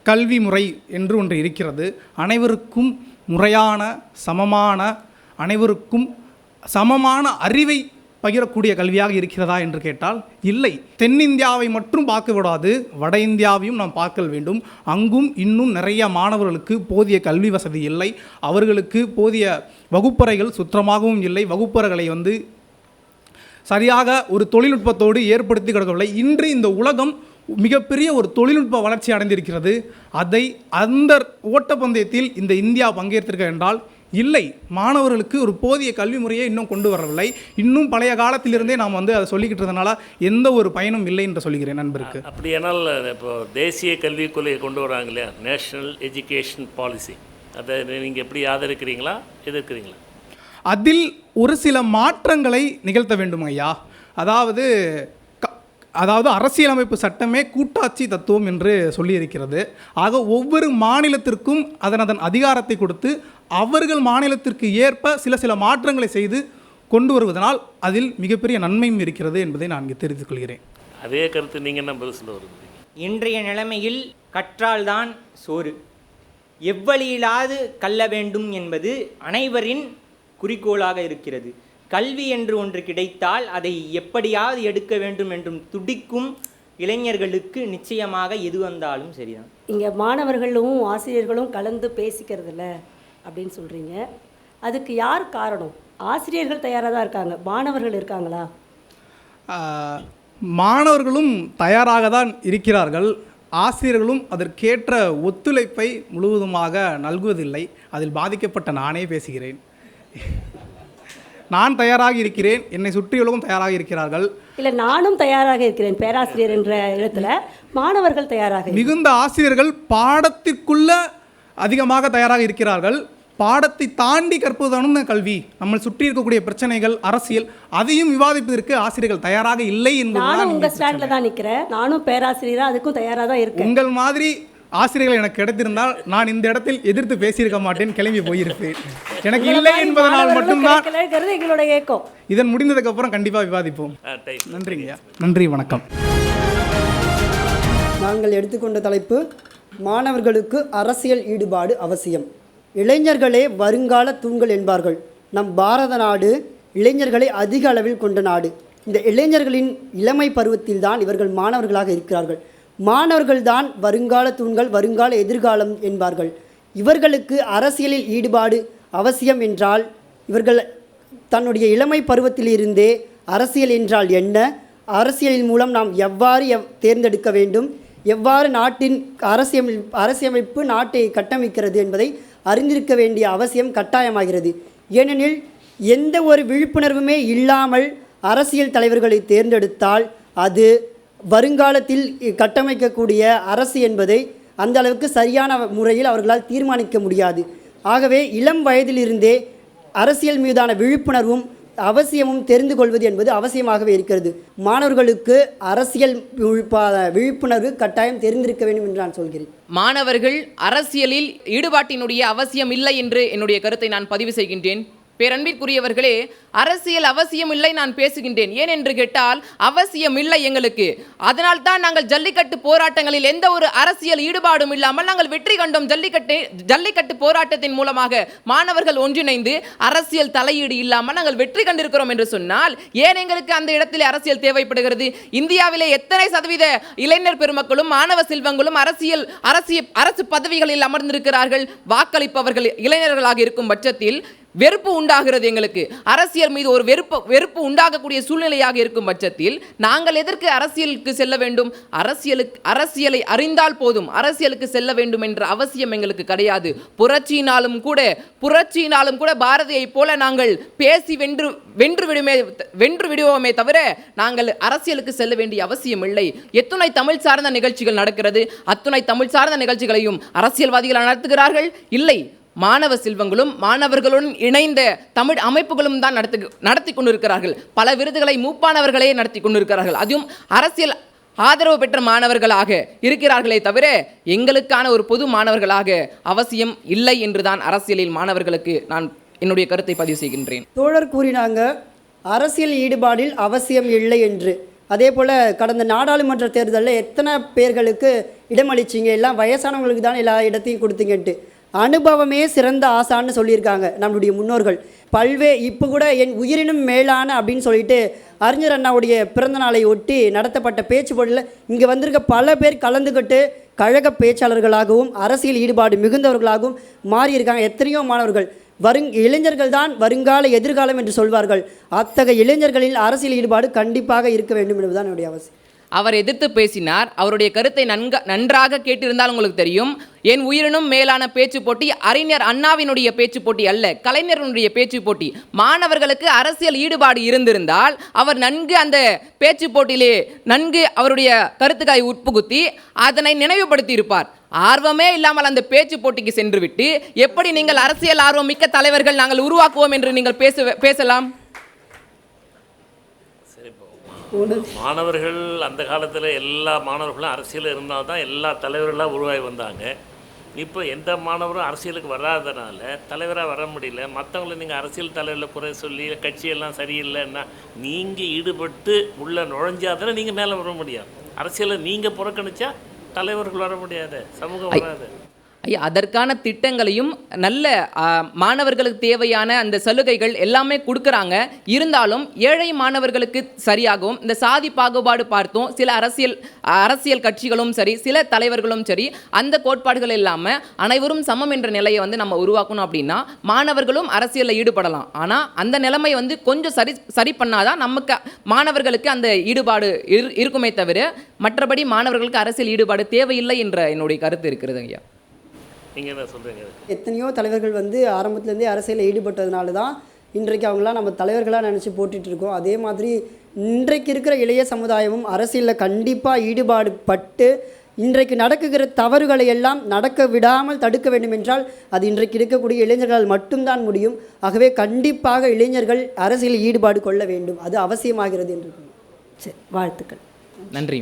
கல்வி முறை என்று ஒன்று இருக்கிறது. அனைவருக்கும் முறையான அனைவருக்கும் சமமான அறிவை பகிரக்கூடிய கல்வியாக இருக்கிறதா என்று கேட்டால் இல்லை. தென்னிந்தியாவை மட்டும் பார்க்க விடாது, வட இந்தியாவையும் நாம் பார்க்க வேண்டும். அங்கும் இன்னும் நிறைய மாணவர்களுக்கு போதிய கல்வி வசதி இல்லை. அவர்களுக்கு போதிய வகுப்பறைகள் சுத்தமாகவும் இல்லை. வகுப்பறைகளை சரியாக ஒரு தொழில்நுட்பத்தோடு ஏற்படுத்தி கிடக்கவில்லை. இன்று இந்த உலகம் மிகப்பெரிய ஒரு தொழில்நுட்ப வளர்ச்சி அடைந்திருக்கிறது. அந்த ஓட்டப்பந்தயத்தில் இந்த இந்தியா பங்கேற்றிருக்க என்றால் இல்லை. மாணவர்களுக்கு ஒரு போதிய கல்வி முறையை இன்னும் கொண்டு வரவில்லை. இன்னும் பழைய காலத்திலிருந்தே நாம் அதை சொல்லிக்கிட்டதுனால எந்த ஒரு பயனும் இல்லை என்று சொல்கிறேன் நண்பருக்கு. அப்படியானால் இப்போ தேசிய கல்விக் கொள்கையை கொண்டு வராங்க இல்லையா, நேஷனல் எஜுகேஷன் பாலிசி, அதை நீங்கள் எப்படி ஆதரிக்கிறீங்களா, எதிர்க்கிறீங்களா? அதில் ஒரு சில மாற்றங்களை நிகழ்த்த வேண்டும் ஐயா. அதாவது அரசியலமைப்பு சட்டமே கூட்டாட்சி தத்துவம் என்று சொல்லியிருக்கிறது. ஆக ஒவ்வொரு மாநிலத்திற்கும் அதன் அதிகாரத்தை கொடுத்து அவர்கள் மாநிலத்திற்கு ஏற்ப சில மாற்றங்களை செய்து கொண்டு வருவதனால் அதில் மிகப்பெரிய நன்மையும் இருக்கிறது என்பதை நான் இங்கே தெரிவித்துக் கொள்கிறேன். அதே கருத்து நீங்கள் என்ன பதில் சொல்ல வருவீங்க? இன்றைய நிலைமையில் கற்றால்தான் சோறு, எவ்வழியிலாது கல்ல வேண்டும் என்பது அனைவரின் குறிக்கோளாக இருக்கிறது. கல்வி என்று ஒன்று கிடைத்தால் அதை எப்படியாவது எடுக்க வேண்டும் என்றும் துடிக்கும் இளைஞர்களுக்கு நிச்சயமாக எது வந்தாலும் சரிதான். இங்கே மாணவர்களும் ஆசிரியர்களும் கலந்து பேசிக்கிறதில்ல அப்படின்னு சொல்கிறீங்க. அதுக்கு யார் காரணம்? ஆசிரியர்கள் தயாராக தான் இருக்காங்க, மாணவர்கள் இருக்காங்களா? மாணவர்களும் தயாராக தான் இருக்கிறார்கள். ஆசிரியர்களும் அதற்கேற்ற ஒத்துழைப்பை முழுவதுமாக நல்குவதில்லை. அதில் பாதிக்கப்பட்ட நானே பேசுகிறேன். நான் தயாராக இருக்கிறேன், என்னை சுற்றியுள்ளவரும் தயாராக இருக்கிறார்கள். இல்லை, நானும் தயாராக இருக்கிறேன். பேராசிரியர் என்ற இடத்துல மாணவர்கள் தயாராக, மிகுந்த ஆசிரியர்கள் பாடத்திற்குள்ள அதிகமாக தயாராக இருக்கிறார்கள். பாடத்தை தாண்டி கற்பதுதான கல்வி. நம்ம சுற்றி இருக்கக்கூடிய பிரச்சனைகள், அரசியல், அதையும் விவாதிப்பதற்கு ஆசிரியர்கள் தயாராக இல்லை என்பது. நானும் உங்கள் ஸ்டாண்டில் தான் நிற்கிறேன். நானும் பேராசிரியராக அதுக்கும் தயாராக தான் இருக்கேன். உங்கள் மாதிரி ஆசிரியர்கள் எனக்கு கிடைத்திருந்தால் நான் இந்த இடத்தில் எதிர்த்து பேசியிருக்க மாட்டேன், கிளம்பி போயிருப்பேன். எனக்கு இல்லை என்பதனால் மட்டும்தான் எங்களுடைய ஏக்கம். இதன் முடிந்ததுக்கு அப்புறம் கண்டிப்பாக விவாதிப்போம். நன்றிங்கய்யா. நன்றி, வணக்கம். நாங்கள் எடுத்துக்கொண்ட தலைப்பு மாணவர்களுக்கு அரசியல் ஈடுபாடு அவசியம். இளைஞர்களே வருங்கால தூண்கள் என்பார்கள். நம் பாரத நாடு இளைஞர்களை அதிக அளவில் கொண்ட நாடு. இந்த இளைஞர்களின் இளமை பருவத்தில் தான் இவர்கள் மாணவர்களாக இருக்கிறார்கள். மாணவர்கள்தான் வருங்கால தூண்கள், வருங்கால எதிர்காலம் என்பார்கள். இவர்களுக்கு அரசியலில் ஈடுபாடு அவசியம் என்றால் இவர்கள் தன்னுடைய இளமை பருவத்திலிருந்தே அரசியல் என்றால் என்ன, அரசியலின் மூலம் நாம் எவ்வாறு தேர்ந்தெடுக்க வேண்டும், எவ்வாறு நாட்டின் அரசியமைப்பு நாட்டை கட்டமைக்கிறது என்பதை அறிந்திருக்க வேண்டிய அவசியம் கட்டாயமாகிறது. ஏனெனில் எந்த ஒரு விழிப்புணர்வுமே இல்லாமல் அரசியல் தலைவர்களை தேர்ந்தெடுத்தால் அது வருங்காலத்தில் கட்டமைக்கக்கூடிய அரசு என்பதை அந்த அளவுக்கு சரியான முறையில் அவர்களால் தீர்மானிக்க முடியாது. ஆகவே இளம் வயதிலிருந்தே அரசியல் மீதான விழிப்புணர்வும் அவசியமும் தெரிந்து கொள்வது என்பது அவசியமாகவே இருக்கிறது. மாணவர்களுக்கு அரசியல் விழிப்புணர்வு கட்டாயம் தெரிந்திருக்க வேண்டும் என்று நான் சொல்கிறேன். மாணவர்கள் அரசியலில் ஈடுபாட்டினுடைய அவசியம் இல்லை என்று என்னுடைய கருத்தை நான் பதிவு செய்கின்றேன். பேரன்பிற்குரியவர்களே, அரசியல் அவசியம் இல்லை நான் பேசுகின்றேன். ஏன் என்று கேட்டால் அவசியம் இல்லை எங்களுக்கு. அதனால் தான் நாங்கள் ஜல்லிக்கட்டு போராட்டங்களில் எந்த ஒரு அரசியல் ஈடுபாடும் இல்லாமல் நாங்கள் வெற்றி கண்டோம். ஜல்லிக்கட்டு போராட்டத்தின் மூலமாக மாணவர்கள் ஒன்றிணைந்து அரசியல் தலையீடு இல்லாமல் நாங்கள் வெற்றி கண்டிருக்கிறோம் என்று சொன்னால் ஏன் எங்களுக்கு அந்த இடத்தில் அரசியல் தேவைப்படுகிறது? இந்தியாவிலே எத்தனை சதவீத இளைஞர் பெருமக்களும் மாணவ செல்வங்களும் அரசு பதவிகளில் அமர்ந்திருக்கிறார்கள். வாக்களிப்பவர்கள் இளைஞர்களாக இருக்கும் பட்சத்தில் வெறுப்பு உண்டாகிறது. எங்களுக்கு அரசியல் மீது ஒரு வெறுப்பு உண்டாகக்கூடிய சூழ்நிலையாக இருக்கும் பட்சத்தில் நாங்கள் எதற்கு அரசியலுக்கு செல்ல வேண்டும்? அரசியலை அறிந்தால் போதும், அரசியலுக்கு செல்ல வேண்டும் என்ற அவசியம் எங்களுக்கு கிடையாது. புரட்சியினாலும் கூட பாரதியை போல நாங்கள் பேசி வென்று விடுவோமே தவிர நாங்கள் அரசியலுக்கு செல்ல வேண்டிய அவசியம் இல்லை. எத்துணை தமிழ் சார்ந்த நிகழ்ச்சிகள் நடக்கிறது, அத்துணை தமிழ் சார்ந்த நிகழ்ச்சிகளையும் அரசியல்வாதிகள் நடத்துகிறார்கள்? இல்லை, மாணவ செல்வங்களும் மாணவர்களுடன் இணைந்த தமிழ் அமைப்புகளும் தான் நடத்தி கொண்டிருக்கிறார்கள். பல விருதுகளை மூப்பானவர்களே நடத்தி கொண்டிருக்கிறார்கள். அதுவும் அரசியல் ஆதரவு பெற்ற மாணவர்களாக இருக்கிறார்களே தவிர எங்களுக்கான ஒரு பொது மாணவர்களாக அவசியம் இல்லை என்றுதான் அரசியலில் மாணவர்களுக்கு நான் என்னுடைய கருத்தை பதிவு செய்கின்றேன். தோழர் கூறினாங்க அரசியல் ஈடுபாடில் அவசியம் இல்லை என்று. அதே போல் கடந்த நாடாளுமன்ற தேர்தலில் எத்தனை பேர்களுக்கு இடமளிச்சிங்க? எல்லாம் வயசானவங்களுக்கு தான் எல்லா இடத்தையும் கொடுத்தீங்கன்ட்டு. அனுபவமே சிறந்த ஆசான்னு சொல்லியிருக்காங்க நம்மளுடைய முன்னோர்கள். இப்போ கூட என் உயிரினும் மேலான அப்படின்னு சொல்லிட்டு அறிஞர் அண்ணாவுடைய பிறந்த நாளை ஒட்டி நடத்தப்பட்ட பேச்சு போட்டியில் இங்கே வந்திருக்க பல பேர் கலந்துக்கிட்டு கழக பேச்சாளர்களாகவும் அரசியல் ஈடுபாடு மிகுந்தவர்களாகவும் மாறியிருக்காங்க. எத்தனையோ மாணவர்கள் இளைஞர்கள் தான் வருங்கால எதிர்காலம் என்று சொல்வார்கள். அத்தகைய இளைஞர்களில் அரசியல் ஈடுபாடு கண்டிப்பாக இருக்க வேண்டும் என்பதுதான் என்னுடைய அவசியம். அவர் எதிர்த்து பேசினார். அவருடைய கருத்தை நன்றாக கேட்டிருந்தால் உங்களுக்கு தெரியும். என் உயிரினும் மேலான பேச்சு போட்டி அறிஞர் அண்ணாவினுடைய பேச்சு போட்டி அல்ல, கலைஞருடைய பேச்சு போட்டி. மாணவர்களுக்கு அரசியல் ஈடுபாடு இருந்திருந்தால் அவர் நன்கு அந்த பேச்சு போட்டியிலே நன்கு அவருடைய கருத்துக்களை உட்புகுத்தி அதனை நினைவுபடுத்தி இருப்பார். ஆர்வமே இல்லாமல் அந்த பேச்சு போட்டிக்கு சென்று விட்டு எப்படி நீங்கள் அரசியல் ஆர்வம் மிக்க தலைவர்கள் நாங்கள் உருவாக்குவோம் என்று நீங்கள் பேசலாம்? மாணவர்கள் அந்த காலத்தில் எல்லா மாணவர்களும் அரசியல் இருந்தால் தான் எல்லா தலைவர்களாக உருவாகி வந்தாங்க. இப்போ எந்த மாணவரும் அரசியலுக்கு வராதனால தலைவராக வர முடியல. மற்றவங்கள நீங்கள் அரசியல் தலைவரில் குறை சொல்லி கட்சியெல்லாம் சரியில்லைன்னா நீங்கள் ஈடுபட்டு உள்ளே நுழைஞ்சாதானே நீங்கள் மேலே வர முடியும். அரசியலை நீங்கள் புறக்கணிச்சா தலைவர்கள் வர முடியாது, சமூகம் வராது. ஐயா, அதற்கான திட்டங்களையும் நல்ல மாணவர்களுக்கு தேவையான அந்த சலுகைகள் எல்லாமே கொடுக்குறாங்க. இருந்தாலும் ஏழை மாணவர்களுக்கு சரியாகவும் இந்த சாதி பாகுபாடு பார்த்தோம். சில அரசியல் கட்சிகளும் சரி, சில தலைவர்களும் சரி, அந்த கோட்பாடுகள் இல்லாமல் அனைவரும் சமம் என்ற நிலையை நம்ம உருவாக்கணும். அப்படின்னா மாணவர்களும் அரசியலில் ஈடுபடலாம். ஆனால் அந்த நிலைமை கொஞ்சம் சரி பண்ணாதான் நமக்கு மாணவர்களுக்கு அந்த ஈடுபாடு இருக்குமே தவிர மற்றபடி மாணவர்களுக்கு அரசியல் ஈடுபாடு தேவையில்லை என்ற என்னுடைய கருத்து இருக்கிறது. ஐயா, நீங்கள் என்ன சொல்கிறீங்க? எத்தனையோ தலைவர்கள் ஆரம்பத்துலேருந்தே அரசியலில் ஈடுபட்டதுனால தான் இன்றைக்கு அவங்களாம் நம்ம தலைவர்களாக நினச்சி போட்டுட்டு இருக்கோம். அதே மாதிரி இன்றைக்கு இருக்கிற இளைய சமுதாயமும் அரசியலில் கண்டிப்பாக ஈடுபாடு பட்டு இன்றைக்கு நடக்குகிற தவறுகளை எல்லாம் நடக்க விடாமல் தடுக்க வேண்டும் என்றால் அது இன்றைக்கு இருக்கக்கூடிய இளைஞர்களால் மட்டும்தான் முடியும். ஆகவே கண்டிப்பாக இளைஞர்கள் அரசியலில் ஈடுபாடு கொள்ள வேண்டும், அது அவசியமாகிறது என்று. சரி, வாழ்த்துக்கள். நன்றி.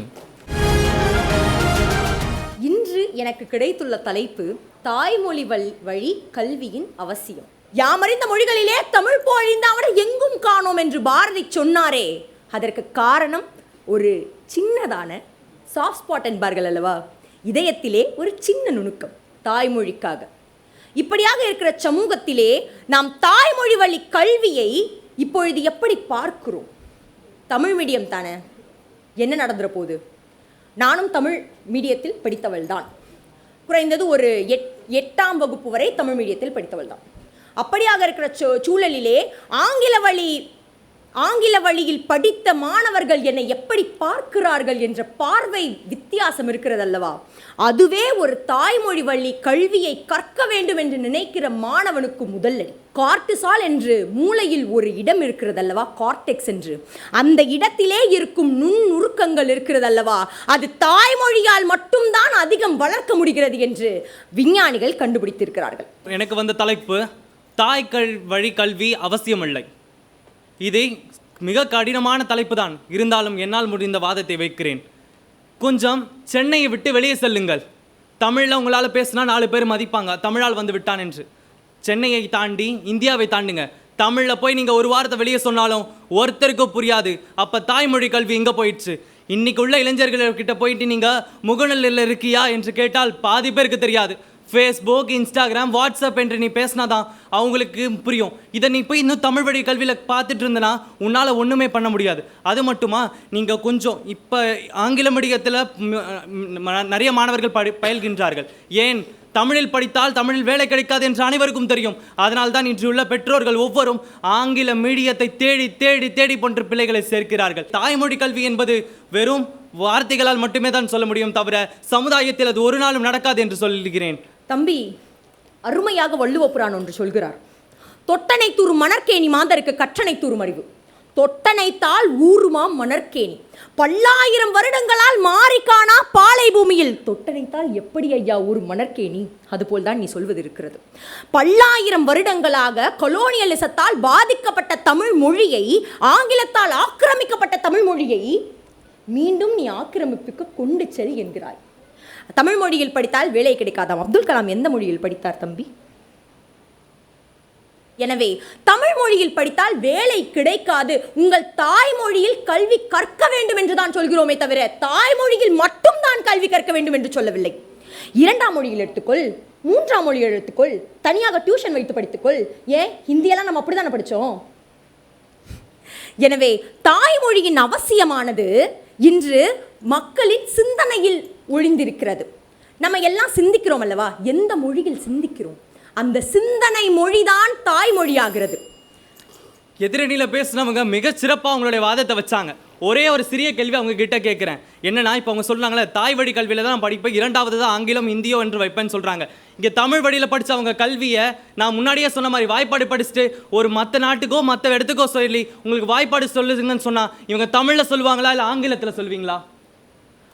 இன்று எனக்கு கிடைத்துள்ள தலைப்பு தாய்மொழி வழி கல்வியின் அவசியம். யாமறிந்த மொழிகளிலே தமிழ் பொழிந்தாவன எங்கும் காணோம் என்று பாரதி சொன்னாரே, அதற்கு காரணம் ஒரு சின்னதான சாஃப்ட் ஸ்பாட் என்பார்கள் அல்லவா, இதயத்திலே ஒரு சின்ன நுணுக்கம் தாய்மொழிக்காக. இப்படியாக இருக்கிற சமூகத்திலே நாம் தாய்மொழி வழி கல்வியை இப்பொழுது எப்படி பார்க்கிறோம்? தமிழ் மீடியம் தானே, என்ன நடந்துற போகுது? நானும் தமிழ் மீடியத்தில் படித்தவள் தான். குறைந்தது ஒரு 8ஆம் வகுப்பு வரை தமிழ் மீடியத்தில் படித்தவள் தான். அப்படியாக இருக்கிற சூழலிலே ஆங்கில வழியில் படித்த மாணவர்கள் என்னை எப்படி பார்க்கிறார்கள் என்ற பார்வை வித்தியாசம் இருக்கிறது அல்லவா? அதுவே ஒரு தாய்மொழி வழி கல்வியை கற்க வேண்டும் என்று நினைக்கிற மாணவனுக்கு முதல்லடி. கார்டிசால் என்று மூளையில் ஒரு இடம் இருக்கிறது அல்லவா, கார்டெக்ஸ் என்று, அந்த இடத்திலே இருக்கும் நுண்ணுருக்கங்கள் இருக்கிறது அல்லவா, அது தாய்மொழியால் மட்டும்தான் அதிகம் வளர்க்க முடிகிறது என்று விஞ்ஞானிகள் கண்டுபிடித்திருக்கிறார்கள். எனக்கு தலைப்பு வழி கல்வி அவசியமில்லை. இது மிக கடினமான தலைப்பு தான், இருந்தாலும் என்னால் முடிந்த வாதத்தை வைக்கிறேன். கொஞ்சம் சென்னையை விட்டு வெளியே செல்லுங்கள். தமிழில் உங்களால் பேசினா 4 பேர் மதிப்பாங்க, தமிழால் வந்து விட்டான் என்று. சென்னையை தாண்டி இந்தியாவை தாண்டுங்க, தமிழில் போய் நீங்கள் ஒரு வாரத்தை வெளியே சொன்னாலும் ஒருத்தருக்கும் புரியாது. அப்போ தாய்மொழி கல்வி இங்கே போயிடுச்சு. இன்றைக்கு உள்ள இளைஞர்கள்கிட்ட போயிட்டு நீங்கள் முகநூலில் இருக்கியா என்று கேட்டால் பாதி பேருக்கு தெரியாது. ஃபேஸ்புக், இன்ஸ்டாகிராம், வாட்ஸ்அப் என்று நீ பேசினாதான் அவங்களுக்கு புரியும். இதை நீ போய் இன்னும் தமிழ் வழி கல்வியில் பார்த்துட்டு இருந்தனா உன்னால் ஒன்றுமே பண்ண முடியாது. அது மட்டுமா, நீங்கள் கொஞ்சம் இப்போ ஆங்கில மீடியத்தில் நிறைய மாணவர்கள் பயில்கின்றார்கள். ஏன்? தமிழில் படித்தால் தமிழில் வேலை கிடைக்காது என்று அனைவருக்கும் தெரியும். அதனால் தான் இன்றுள்ள பெற்றோர்கள் ஒவ்வொரும் ஆங்கில மீடியத்தை தேடி தேடி தேடி போன்ற பிள்ளைகளை சேர்க்கிறார்கள். தாய்மொழி கல்வி என்பது வெறும் வார்த்தைகளால் மட்டுமே தான் சொல்ல முடியும், தவிர சமுதாயத்தில் அது ஒரு நாளும் நடக்காது என்று சொல்கிறேன். தம்பி, அருமையாக வள்ளுவ புராணம் ஒன்று சொல்கிறார். தொட்டனை தூரும் மணற்கேணி மாந்தருக்கு கற்றனை தூரும் அறிவு, தொட்டனைத்தால் ஊருமாம் மணற்கேணி, பல்லாயிரம் வருடங்களால் மாறிக்கானா பாலை பூமியில் தொட்டனைத்தால் எப்படி ஐயா ஒரு மணற்கேணி? அதுபோல் தான் நீ சொல்வது இருக்கிறது. பல்லாயிரம் வருடங்களாக கொலோனியலிசத்தால் பாதிக்கப்பட்ட தமிழ் மொழியை, ஆங்கிலத்தால் ஆக்கிரமிக்கப்பட்ட தமிழ் மொழியை மீண்டும் நீ ஆக்கிரமிப்புக்கு கொண்டு செல் என்கிறாய். தமிழ் மொழியில் படித்தால் வேலை கிடைக்காதாம். அப்துல் கலாம் எந்த மொழியில் படித்தார் தம்பி? எனவே தமிழ் மொழியில் படித்தால் வேலை கிடைக்காது, உங்கள் தாய்மொழியில் கல்வி கற்க வேண்டும் என்று தான் சொல்கிறோமே தவிர தாய்மொழியில் மட்டும் தான் கல்வி கற்க வேண்டும் என்று சொல்லவில்லை. 2ஆம் மொழியில் எடுத்துக்கொள், 3ஆம் மொழியில் எடுத்துக்கொள், தனியாக டியூஷன் வைத்து படித்துக்கொள். ஏன், ஹிந்தியெல்லாம் நம்ம அப்படிதானே படித்தோம். எனவே தாய்மொழியின் அவசியமானது இன்று மக்களின் சிந்தனையில் ஒளிந்திருக்கிறது. நம்ம எல்லாம் சிந்திக்கிறோம் அல்லவா, எந்த மொழியில் சிந்திக்கிறோம்? அந்த சிந்தனை மொழிதான் தாய்மொழியாகிறது. எதிரணியில் பேசுனவங்க மிகச் சிறப்பாக அவங்களுடைய வாதத்தை வச்சாங்க. ஒரே ஒரு சிறிய கேள்வி அவங்க கிட்ட கேட்குறேன். என்னன்னா, இப்போ அவங்க சொல்கிறாங்களே தாய் வழி கல்வியில் தான் நான் படிப்பேன், 2வது தான் ஆங்கிலம் இந்தியோ என்று வைப்பேன்னு சொல்கிறாங்க. இங்கே தமிழ் வழியில் படித்த அவங்க கல்வியை நான் முன்னாடியே சொன்ன மாதிரி வாய்ப்பாடு படிச்சுட்டு ஒரு மற்ற நாட்டுக்கோ மற்ற இடத்துக்கோ சொல்லி உங்களுக்கு வாய்ப்பாடு சொல்லுதுங்கன்னு சொன்னால் இவங்க தமிழில் சொல்லுவாங்களா இல்லை ஆங்கிலத்தில் சொல்வீங்களா?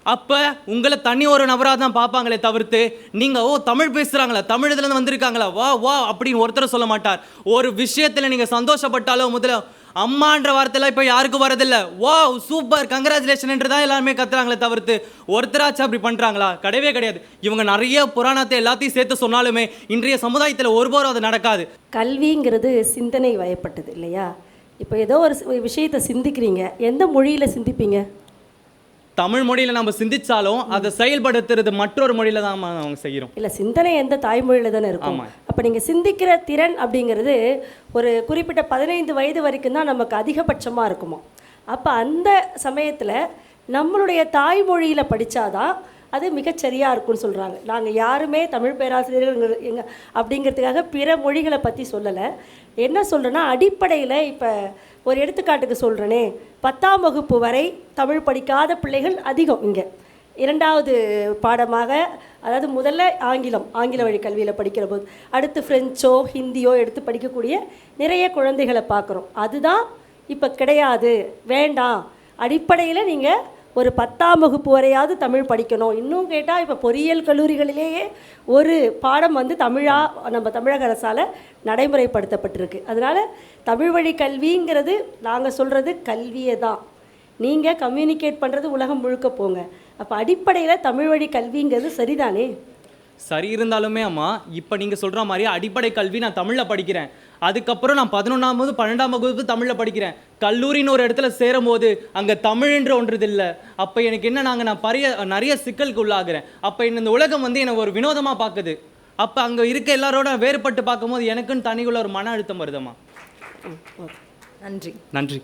அப்போ உங்களை தனி ஒரு நபராக தான் பார்ப்பாங்களே தவிர்த்து நீங்கள் தமிழ் பேசுகிறாங்களா, தமிழ் இதுலேருந்து வந்திருக்காங்களா, வா வா அப்படின்னு ஒருத்தர் சொல்ல மாட்டார். ஒரு விஷயத்தில் நீங்கள் சந்தோஷப்பட்டாலோ முதல்ல அம்மான்ற வார்த்தைலாம் இப்போ யாருக்கும் வரதில்லை. வாவ் சூப்பர் கங்க்ராச்சுலேஷன் என்று தான் எல்லாருமே கத்துறாங்களே தவிர்த்து ஒருத்தராச்சும் அப்படி பண்ணுறாங்களா? கிடையவே கிடையாது. இவங்க நிறைய புராணத்தை எல்லாத்தையும் சேர்த்து சொன்னாலுமே இன்றைய சமுதாயத்தில் ஒருபோதும் அது நடக்காது. கல்விங்கிறது சிந்தனை வயப்பட்டது இல்லையா? இப்போ ஏதோ ஒரு விஷயத்தை சிந்திக்கிறீங்க, எந்த மொழியில் சிந்திப்பீங்க? தமிழ் மொழியில் நம்ம சிந்திச்சாலும் அதை செயல்படுத்துறது மற்றொரு மொழியில் தான் அவங்க செய்கிறோம். இல்லை, சிந்தனை எந்த தாய்மொழியில் தானே இருக்கும். அப்போ நீங்கள் சிந்திக்கிற திறன் அப்படிங்கிறது ஒரு குறிப்பிட்ட 15 வயது வரைக்கும் தான் நமக்கு அதிகபட்சமாக இருக்குமா? அப்போ அந்த சமயத்தில் நம்மளுடைய தாய்மொழியில் படித்தாதான் அது மிகச்சரியாக இருக்கும்னு சொல்கிறாங்க. நாங்கள் யாருமே தமிழ் பேராசிரியர்கள் எங்கள் அப்படிங்கிறதுக்காக பிற மொழிகளை பற்றி சொல்லலை. என்ன சொல்கிறேன்னா, அடிப்படையில் இப்போ ஒரு எடுத்துக்காட்டுக்கு சொல்கிறேனே, 10ஆம் வகுப்பு வரை தமிழ் படிக்காத பிள்ளைகள் அதிகம். இங்கே 2வது பாடமாக, அதாவது முதல்ல ஆங்கில வழி கல்வியில் படிக்கிற போது, அடுத்து ஃப்ரெஞ்சோ ஹிந்தியோ எடுத்து படிக்கக்கூடிய நிறைய குழந்தைகளை பார்க்குறோம். அதுதான் இப்போ கிடையாது, வேண்டாம். அடிப்படையில் நீங்கள் ஒரு 10ஆம் வகுப்பு வரையாவது தமிழ் படிக்கணும். இன்னும் கேட்டால் இப்போ பொறியியல் கல்லூரிகளிலேயே ஒரு பாடம் வந்து தமிழாக நம்ம தமிழக அரசால் நடைமுறைப்படுத்தப்பட்டிருக்கு. அதனால் தமிழ் வழி கல்விங்கிறது நாங்கள் சொல்கிறது கல்வியை தான். நீங்கள் கம்யூனிகேட் பண்ணுறது உலகம் முழுக்க போங்க. அப்போ அடிப்படையில் தமிழ் வழி கல்விங்கிறது சரிதானே? சரி இருந்தாலுமே அம்மா, இப்போ நீங்கள் சொல்கிற மாதிரி அடிப்படை கல்வி நான் தமிழில் படிக்கிறேன். அதுக்கப்புறம் நான் 11ஆம் 12ஆம் வகுப்பு தமிழில் படிக்கிறேன். கல்லூரின்னு ஒரு இடத்துல சேரும் போது அங்கே தமிழ்ன்ற ஒன்றது இல்லை. அப்போ எனக்கு என்ன, நான் நிறைய சிக்கலுக்கு உள்ளாகிறேன். அப்போ இந்த உலகம் வந்து என்னை ஒரு வினோதமாக பார்க்குது. அப்போ அங்கே இருக்க எல்லாரோட வேறுபட்டு பார்க்கும்போது எனக்குன்னு தனிக்குள்ள ஒரு மன அழுத்தம் வருதம்மா. நன்றி. நன்றி.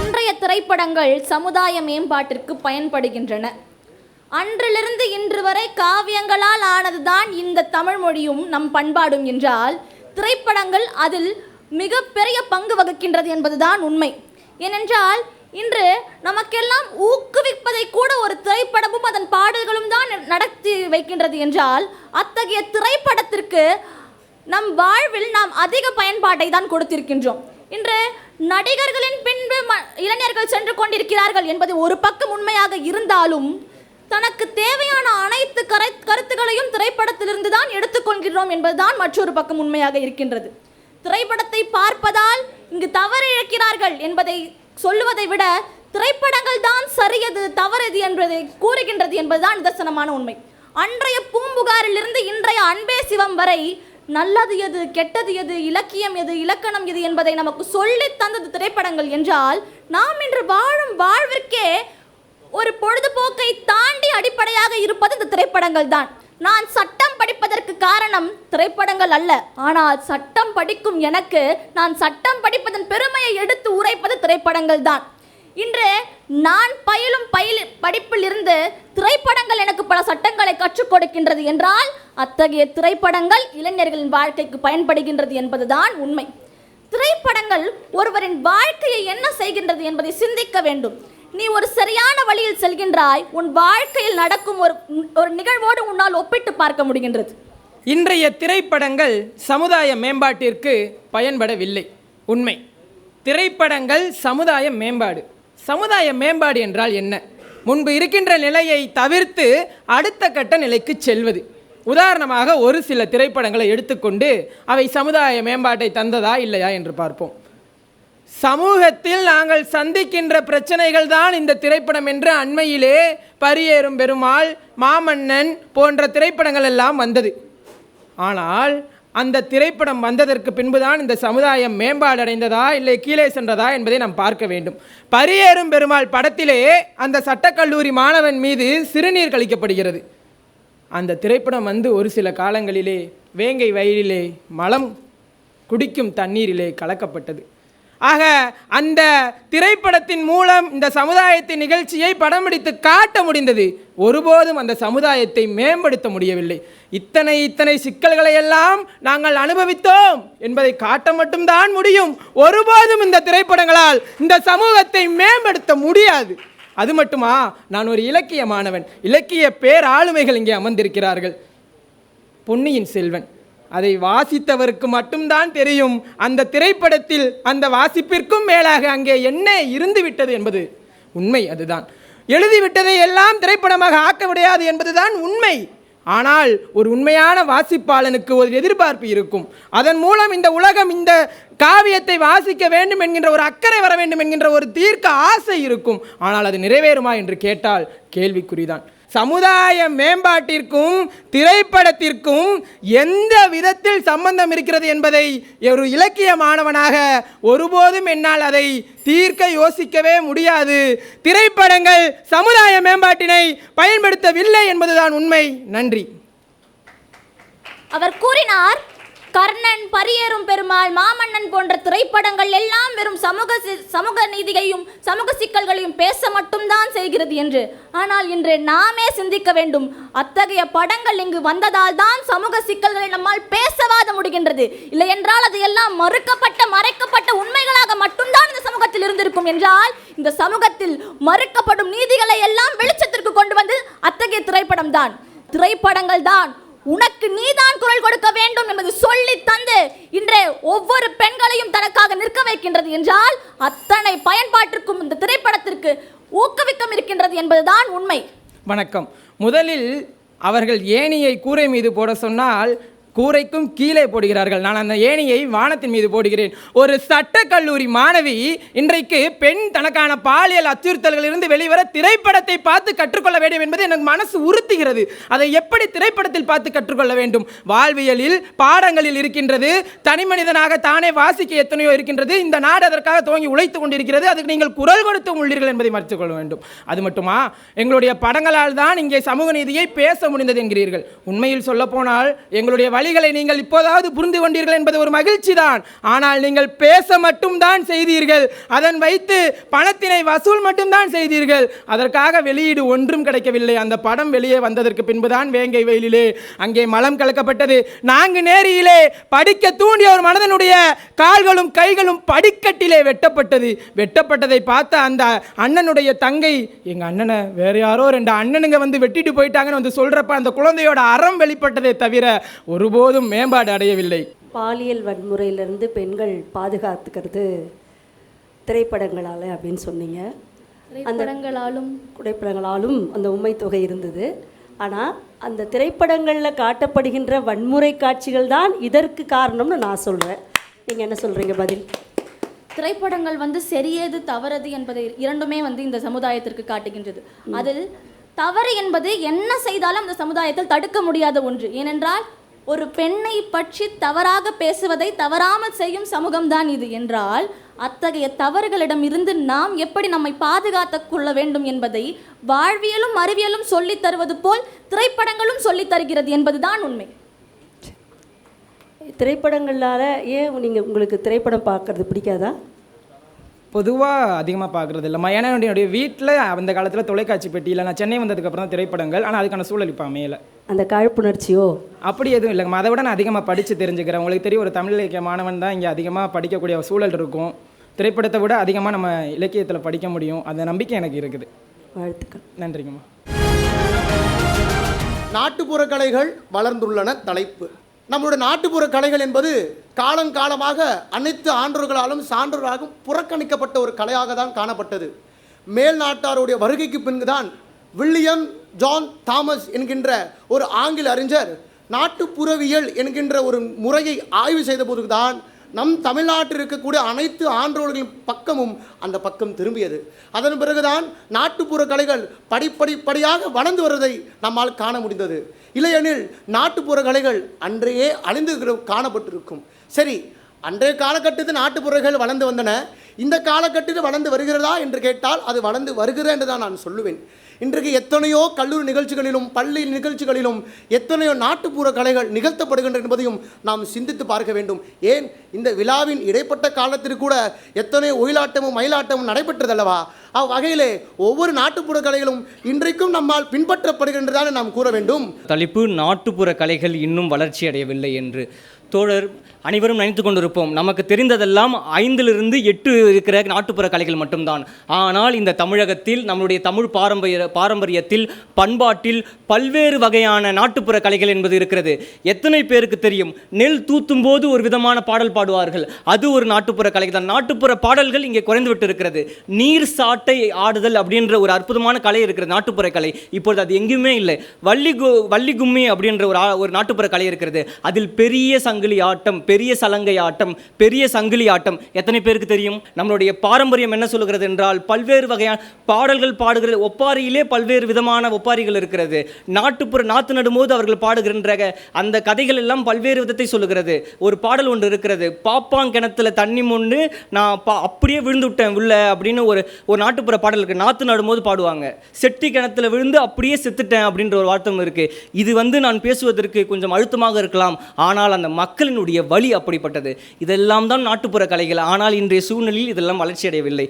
இன்றைய திரைப்படங்கள் சமுதாய மேம்பாட்டிற்கு பயன்படுகின்றன. அன்றிலிருந்து இன்று வரை காவியங்களால் ஆனதுதான் இந்த தமிழ் மொழியும் நம் பண்பாடும் என்றால், திரைப்படங்கள் அதில் மிகப்பெரிய பங்கு வகிக்கின்றது என்பதுதான் உண்மை. ஏனென்றால் இன்று நமக்கெல்லாம் ஊக்குவிப்பதை கூட ஒரு திரைப்படமும் அதன் பாடல்களும் தான் நடத்தி வைக்கின்றது என்றால், அத்தகைய திரைப்படத்திற்கு நம் வாழ்வில் நாம் அதிக பயன்பாட்டை தான் கொடுத்திருக்கின்றோம். இன்று நடிகர்களின் பின்பு இளைஞர்கள் சென்று கொண்டிருக்கிறார்கள் என்பது ஒரு பக்கம் உண்மையாக இருந்தாலும், தனக்கு தேவையான அனைத்து கருத்துக்களையும் திரைப்படத்திலிருந்து தான் எடுத்துக்கொள்கிறோம் என்பதுதான் மற்றொரு பக்கம் உண்மையாக இருக்கின்றது. திரைப்படத்தை பார்ப்பதால் இங்கு தவறு இழக்கிறார்கள் என்பதை சொல்லுவதை விட, திரைப்படங்கள் தான் சரியது தவறது என்பதை கூறுகின்றது என்பதுதான் நிதர்சனமான உண்மை. அன்றைய பூம்புகாரிலிருந்து இன்றைய அன்பே சிவம் வரை நல்லது எது, கெட்டது எது, இலக்கியம் எது, இலக்கணம் எது என்பதை நமக்கு சொல்லி தந்தது திரைப்படங்கள் என்றால், நாம் இன்று வாழும் வாழ்விற்கே ஒரு பொழுதுபோக்கை தாண்டி அடிப்படையாக இருப்பது இந்த திரைப்படங்கள் தான். நான் சட்டம் படிப்பதற்கு காரணம் திரைப்படங்கள் அல்ல, ஆனால் சட்டம் படிக்கும் எனக்கு நான் சட்டம் படிப்பதன் பெருமையை எடுத்து உரைப்பது திரைப்படங்கள் தான். இன்று நான் பயிலும் படிப்பில் இருந்து திரைப்படங்கள் எனக்கு பல சட்டங்களை கற்றுக் கொடுக்கின்றது என்றால், அத்தகைய திரைப்படங்கள் இளைஞர்களின் வாழ்க்கைக்கு பயன்படுகின்றது என்பதுதான் உண்மை. திரைப்படங்கள் ஒருவரின் வாழ்க்கையை என்ன செய்கின்றது என்பதை சிந்திக்க வேண்டும். நீ ஒரு சரியான வழியில் செல்கின்றாய், உன் வாழ்க்கையில் நடக்கும் ஒரு நிகழ்வோடு உன்னால் ஒப்பிட்டு பார்க்க முடிகின்றது. இன்றைய திரைப்படங்கள் சமுதாய மேம்பாட்டிற்கு பயன்படவில்லை. உண்மை. திரைப்படங்கள் சமுதாய மேம்பாடு. சமுதாய மேம்பாடு என்றால் என்ன? முன்பு இருக்கின்ற நிலையை தவிர்த்து அடுத்த கட்ட நிலைக்கு செல்வது. உதாரணமாக ஒரு சில திரைப்படங்களை எடுத்துக்கொண்டு அவை சமுதாய மேம்பாட்டை தந்ததா இல்லையா என்று பார்ப்போம். சமூகத்தில் நாங்கள் சந்திக்கின்ற பிரச்சனைகள் தான் இந்த திரைப்படம் என்று அண்மையிலே பரியேறும் பெருமாள், மாமன்னன் போன்ற திரைப்படங்கள் எல்லாம் வந்தது. ஆனால் அந்த திரைப்படம் வந்ததற்கு பின்புதான் இந்த சமுதாயம் மேம்பாடு அடைந்ததா இல்லை கீழே சென்றதா என்பதை நாம் பார்க்க வேண்டும். பரியேறும் பெருமாள் படத்திலே அந்த சட்டக்கல்லூரி மாணவன் மீது சிறுநீர் கழிக்கப்படுகிறது. அந்த திரைப்படம் வந்து ஒரு சில காலங்களிலே வேங்கை வயலிலே மலம் குடிக்கும் தண்ணீரிலே கலக்கப்பட்டது. ஆக அந்த திரைப்படத்தின் மூலம் இந்த சமுதாயத்தின் நிகழ்ச்சியை படம் பிடித்து காட்ட முடிந்தது. ஒருபோதும் அந்த சமுதாயத்தை மேம்படுத்த முடியவில்லை. இத்தனை சிக்கல்களை எல்லாம் நாங்கள் அனுபவித்தோம் என்பதை காட்ட மட்டும்தான் முடியும். ஒருபோதும் இந்த திரைப்படங்களால் இந்த சமூகத்தை மேம்படுத்த முடியாது. அது மட்டுமா, நான் ஒரு இலக்கிய மாணவன். இலக்கிய பேராளுமைகள் இங்கே அமர்ந்திருக்கிறார்கள். பொன்னியின் செல்வன் அதை வாசித்தவருக்கு மட்டும்தான் தெரியும் அந்த திரைப்படத்தில் அந்த வாசிப்பிற்கும் மேலாக அங்கே என்ன இருந்து விட்டது என்பது உண்மை. அதுதான் எழுதிவிட்டதை எல்லாம் திரைப்படமாக ஆக்க முடியாது என்பதுதான் உண்மை. ஆனால் ஒரு உண்மையான வாசிப்பாளனுக்கு ஒரு எதிர்பார்ப்பு இருக்கும். அதன் மூலம் இந்த உலகம் இந்த காவியத்தை வாசிக்க வேண்டும் என்கின்ற ஒரு அக்கறை வர வேண்டும் என்கின்ற ஒரு தீர்க்க ஆசை இருக்கும். ஆனால் அது நிறைவேறுமா என்று கேட்டால் கேள்விக்குறிதான். சமுதாய மேம்பாட்டிற்கும் திரைப்படத்திற்கும் எந்த விதத்தில் சம்பந்தம் இருக்கிறது என்பதை ஒரு இலக்கிய மாணவனாக ஒருபோதும் என்னால் அதை தீர்க்க யோசிக்கவே முடியாது. திரைப்படங்கள் சமுதாய மேம்பாட்டினை பயன்படுத்தவில்லை என்பதுதான் உண்மை. நன்றி. அவர் கூறினார், கர்ணன், பரியேறும் பெருமாள், மாமன்னன் போன்ற திரைப்படங்கள் எல்லாம் வெறும் சமூக நீதியையும் சமூக சிக்கல்களையும் பேச மட்டும்தான் செய்கிறது என்று. ஆனால் இன்று நாமே சிந்திக்க வேண்டும், அத்தகைய படங்கள் இங்கு வந்ததால் தான் சமூக சிக்கல்களை நம்மால் பேசவாத முடிகின்றது. இல்லை என்றால் அது எல்லாம் மறுக்கப்பட்ட மறைக்கப்பட்ட உண்மைகளாக மட்டும்தான் இந்த சமூகத்தில் இருந்திருக்கும் என்றால், இந்த சமூகத்தில் மறுக்கப்படும் நீதிகளை எல்லாம் வெளிச்சத்திற்கு கொண்டு வந்து அத்தகைய திரைப்படங்கள் தான் உனக்கு நீதான் குரல் கொடுக்க வேண்டும் என்பது சொல்லி தந்து இன்று ஒவ்வொரு பெண்களையும் தனக்காக நிற்க வைக்கின்றது என்றால், அத்தனை பயன்பாட்டிற்கும் இந்த திரைப்படத்திற்கு ஊக்குவிக்கம் இருக்கின்றது என்பதுதான் உண்மை. வணக்கம். முதலில் அவர்கள் ஏணியை கூரை மீது போட சொன்னால் கூரைக்கும் கீழே போடுகிறார்கள். நான் அந்த ஏணியை வானத்தின் மீது போடுகிறேன். ஒரு சட்டக்கல்லூரி மாணவி இன்றைக்கு பெண் தனக்கான பாலியல் அச்சுறுத்தல்களிலிருந்து வெளிவர திரைப்படத்தை பார்த்து கற்றுக்கொள்ள வேண்டும் என்பது எனக்கு மனசு உறுத்துகிறது. அதை எப்படி திரைப்படத்தில் பார்த்து கற்றுக்கொள்ள வேண்டும்? வாழ்வியலில் பாடங்களில் இருக்கின்றது. தனி மனிதனாக தானே வாசிக்க எத்தனையோ இருக்கின்றது. இந்த நாடு அதற்காக துவங்கி உழைத்து கொண்டிருக்கிறது. அதுக்கு நீங்கள் குரல் கொடுத்து உள்ளீர்கள் என்பதை மறைத்துக் கொள்ள வேண்டும். அது மட்டுமா, எங்களுடைய படங்களால் தான் இங்கே சமூக நீதியை பேச முடிந்தது என்கிறீர்கள். உண்மையில் சொல்ல போனால் எங்களுடைய வழிகளை நீங்கள் இப்போதாவது புரிந்து கொண்டீர்கள் என்பது ஒரு மகிழ்ச்சி தான். ஆனால் நீங்கள் பேச மட்டும்தான் செய்தீர்கள். அதன் வைத்து பணத்தினை வசூல் மட்டும்தான் செய்தீர்கள். அதற்காக வெளியீடு ஒன்றும் கிடைக்கவில்லை. அந்த படம் வெளியே வந்ததற்கு பின்புதான் வேங்கை வெயிலிலே அங்கே மலம் கலக்கப்பட்டது. நான்கு நேரியிலே படிக்க தூண்டிய ஒரு மனிதனுடைய கால்களும் கைகளும் படிக்கட்டிலே வெட்டப்பட்டதை பார்த்த அந்த அண்ணனுடைய தங்கை, எங்க அண்ணனை வேற யாரோ 2 அண்ணனுங்க வந்து வெட்டிட்டு போயிட்டாங்கன்னு வந்து சொல்றப்ப அந்த குழந்தையோட அறம் வெளிப்பட்டதை தவிர ஒருபோதும் மேம்பாடு அடையவில்லை. பாலியல் வன்முறையிலிருந்து பெண்கள் பாதுகாத்துக்கிறது திரைப்படங்களால் அப்படின்னு சொன்னீங்க. திரைப்படங்களாலும் அந்த உண்மை தொகை இருந்தது. ஆனால் அந்த திரைப்படங்களில் காட்டப்படுகின்ற வன்முறை காட்சிகள் தான் இதற்கு காரணம்னு நான் சொல்கிறேன். நீங்கள் என்ன சொல்கிறீங்க பதில்? திரைப்படங்கள் சரியது தவறது என்பதை இரண்டுமே இந்த சமுதாயத்திற்கு காட்டுகின்றது. அதில் தவறு என்பது என்ன செய்தாலும் அந்த சமுதாயத்தில் தடுக்க முடியாத ஒன்று. ஏனென்றால் ஒரு பெண்ணை பற்றி தவறாக பேசுவதை தவறாமல் செய்யும் சமூகம்தான் இது என்றால், அத்தகைய தவறுகளிடம் இருந்து நாம் எப்படி நம்மை பாதுகாத்துக் கொள்ள வேண்டும் என்பதை வாழ்வியலும் அறிவியலும் சொல்லித் தருவது போல் திரைப்படங்களும் சொல்லித் தருகிறது என்பதுதான் உண்மை. திரைப்படங்களால் ஏன் உங்களுக்கு திரைப்படம் பார்க்கறது பிடிக்காதா? பொதுவாக அதிகமாக பார்க்குறது இல்லைம்மா. ஏன்னா என்னுடைய வீட்டில் அந்த காலத்தில் தொலைக்காட்சி பெட்டியில் நான் சென்னை வந்ததுக்கப்புறம் தான் திரைப்படங்கள். ஆனால் அதுக்கான சூழல் இப்போ அமையல. அந்த காழ்ப்புணர்ச்சியோ அப்படி எதுவும் இல்லைங்கம்மா. அதை விட நான் அதிகமாக படித்து தெரிஞ்சுக்கிறேன். உங்களுக்கு தெரியும், ஒரு தமிழ் இலக்கிய மாணவன் தான் இங்கே அதிகமாக படிக்கக்கூடிய சூழல் இருக்கும். திரைப்படத்தை விட அதிகமாக நம்ம இலக்கியத்தில் படிக்க முடியும். அந்த நம்பிக்கை எனக்கு இருக்குது. வாழ்த்துக்கள். நன்றிங்கம்மா. நாட்டுப்புற கலைகள் வளர்ந்துள்ளன தலைப்பு. நம்மளுடைய நாட்டுப்புற கலைகள் என்பது காலங்காலமாக அனைத்து ஆன்றோர்களாலும் சான்றோர்களாலும் புறக்கணிக்கப்பட்ட ஒரு கலையாக தான் காணப்பட்டது. மேல் நாட்டாருடைய வருகைக்கு பின்புதான் வில்லியம் ஜான் தாமஸ் என்கின்ற ஒரு ஆங்கில அறிஞர் நாட்டுப்புறவியல் என்கின்ற ஒரு முறையை ஆய்வு செய்த போதுதான் நம் தமிழ்நாட்டில் இருக்கக்கூடிய அனைத்து ஆன்றோர்களின் பக்கமும் அந்த பக்கம் திரும்பியது. அதன் பிறகுதான் நாட்டுப்புற கலைகள் படிப்படியாக வளர்ந்து வருவதை நம்மால் காண முடிந்தது. இல்லையெனில் நாட்டுப்புற கலைகள் அன்றையே அழிந்து காணப்பட்டிருக்கும். சரி, அன்றைய காலகட்டத்தில் நாட்டுப்புறங்கள் வளர்ந்து வந்தன. இந்த காலகட்டத்தில் வளர்ந்து வருகிறதா என்று கேட்டால் அது வளர்ந்து வருகிறது என்று தான் நான் சொல்லுவேன். இன்றைக்கு எத்தனையோ கல்லூரி நிகழ்ச்சிகளிலும் பள்ளி நிகழ்ச்சிகளிலும் எத்தனையோ நாட்டுப்புற கலைகள் நிகழ்த்தப்படுகின்றன என்பதையும் நாம் சிந்தித்து பார்க்க வேண்டும். ஏன் இந்த விழாவின் இடைப்பட்ட காலத்திற்கு கூட எத்தனையோ ஒயிலாட்டமும் மயிலாட்டமும் நடைபெற்றதல்லவா? அவ்வகையிலே ஒவ்வொரு நாட்டுப்புற கலைகளும் இன்றைக்கும் நம்மால் பின்பற்றப்படுகின்றதான நாம் கூற வேண்டும். தலைப்பு நாட்டுப்புற கலைகள் இன்னும் வளர்ச்சி அடையவில்லை என்று. தோழர் அனைவரும் நினைத்து கொண்டிருப்போம் நமக்கு தெரிந்ததெல்லாம் 5லிருந்து 8 இருக்கிற நாட்டுப்புற கலைகள் மட்டும்தான். ஆனால் இந்த தமிழகத்தில் நம்முடைய தமிழ் பாரம்பரியத்தில் பண்பாட்டில் பல்வேறு வகையான நாட்டுப்புற கலைகள் என்பது இருக்கிறது. எத்தனை பேருக்கு தெரியும்? நெல் தூத்தும் போது ஒரு விதமான பாடல் பாடுவார்கள், அது ஒரு நாட்டுப்புற கலை தான். நாட்டுப்புற பாடல்கள் இங்கே குறைந்துவிட்டு இருக்கிறது. நீர் சாட்டை ஆடுதல் அப்படின்ற ஒரு அற்புதமான கலை இருக்கிறது, நாட்டுப்புற கலை. இப்பொழுது அது எங்கேயுமே இல்லை. வள்ளி கும்மி அப்படின்ற ஒரு நாட்டுப்புற கலை இருக்கிறது. அதில் பெரிய சங்கிலி ஆட்டம், பெரிய சலங்கை ஆட்டம், பெரிய சங்கிலி ஆட்டம் எத்தனை பேருக்கு தெரியும்? நம்மளுடைய பாரம்பரியம் என்ன சொல்கிறது என்றால் பல்வேறு வகையான பாடல்கள் பாடுகிறது. ஒப்பாரியிலே பல்வேறு விதமான ஒப்பாரிகள் இருக்கிறது. நாத்து நடும்போது அவர்கள் பாடுகின்ற அந்த கதைகள் எல்லாம் பல்வேறு விதத்தை சொல்லுகிறது. ஒரு பாடல் ஒன்று இருக்கிறது, பாப்பாங் கிணத்துல தண்ணி மொண்டு நான் அப்படியே விழுந்து விட்டேன் உள்ள அப்படின்னு ஒரு நாட்டுப்புற பாடல் இருக்கு. நாத்து நடும்போது பாடுவாங்க, செட்டி கிணத்துல விழுந்து அப்படியே செத்துட்டேன் அப்படின்ற ஒரு வார்த்தை இருக்கு. இது நான் பேசுவதற்கு கொஞ்சம் அழுத்தமாக இருக்கலாம், ஆனால் அந்த மக்களினுடைய வழி அப்படிப்பட்டது. இதெல்லாம் தான் நாட்டுப்புற கலைகள். ஆனால் இன்றைய சூழ்நிலையில் இதெல்லாம் வளர்ச்சி அடையவில்லை.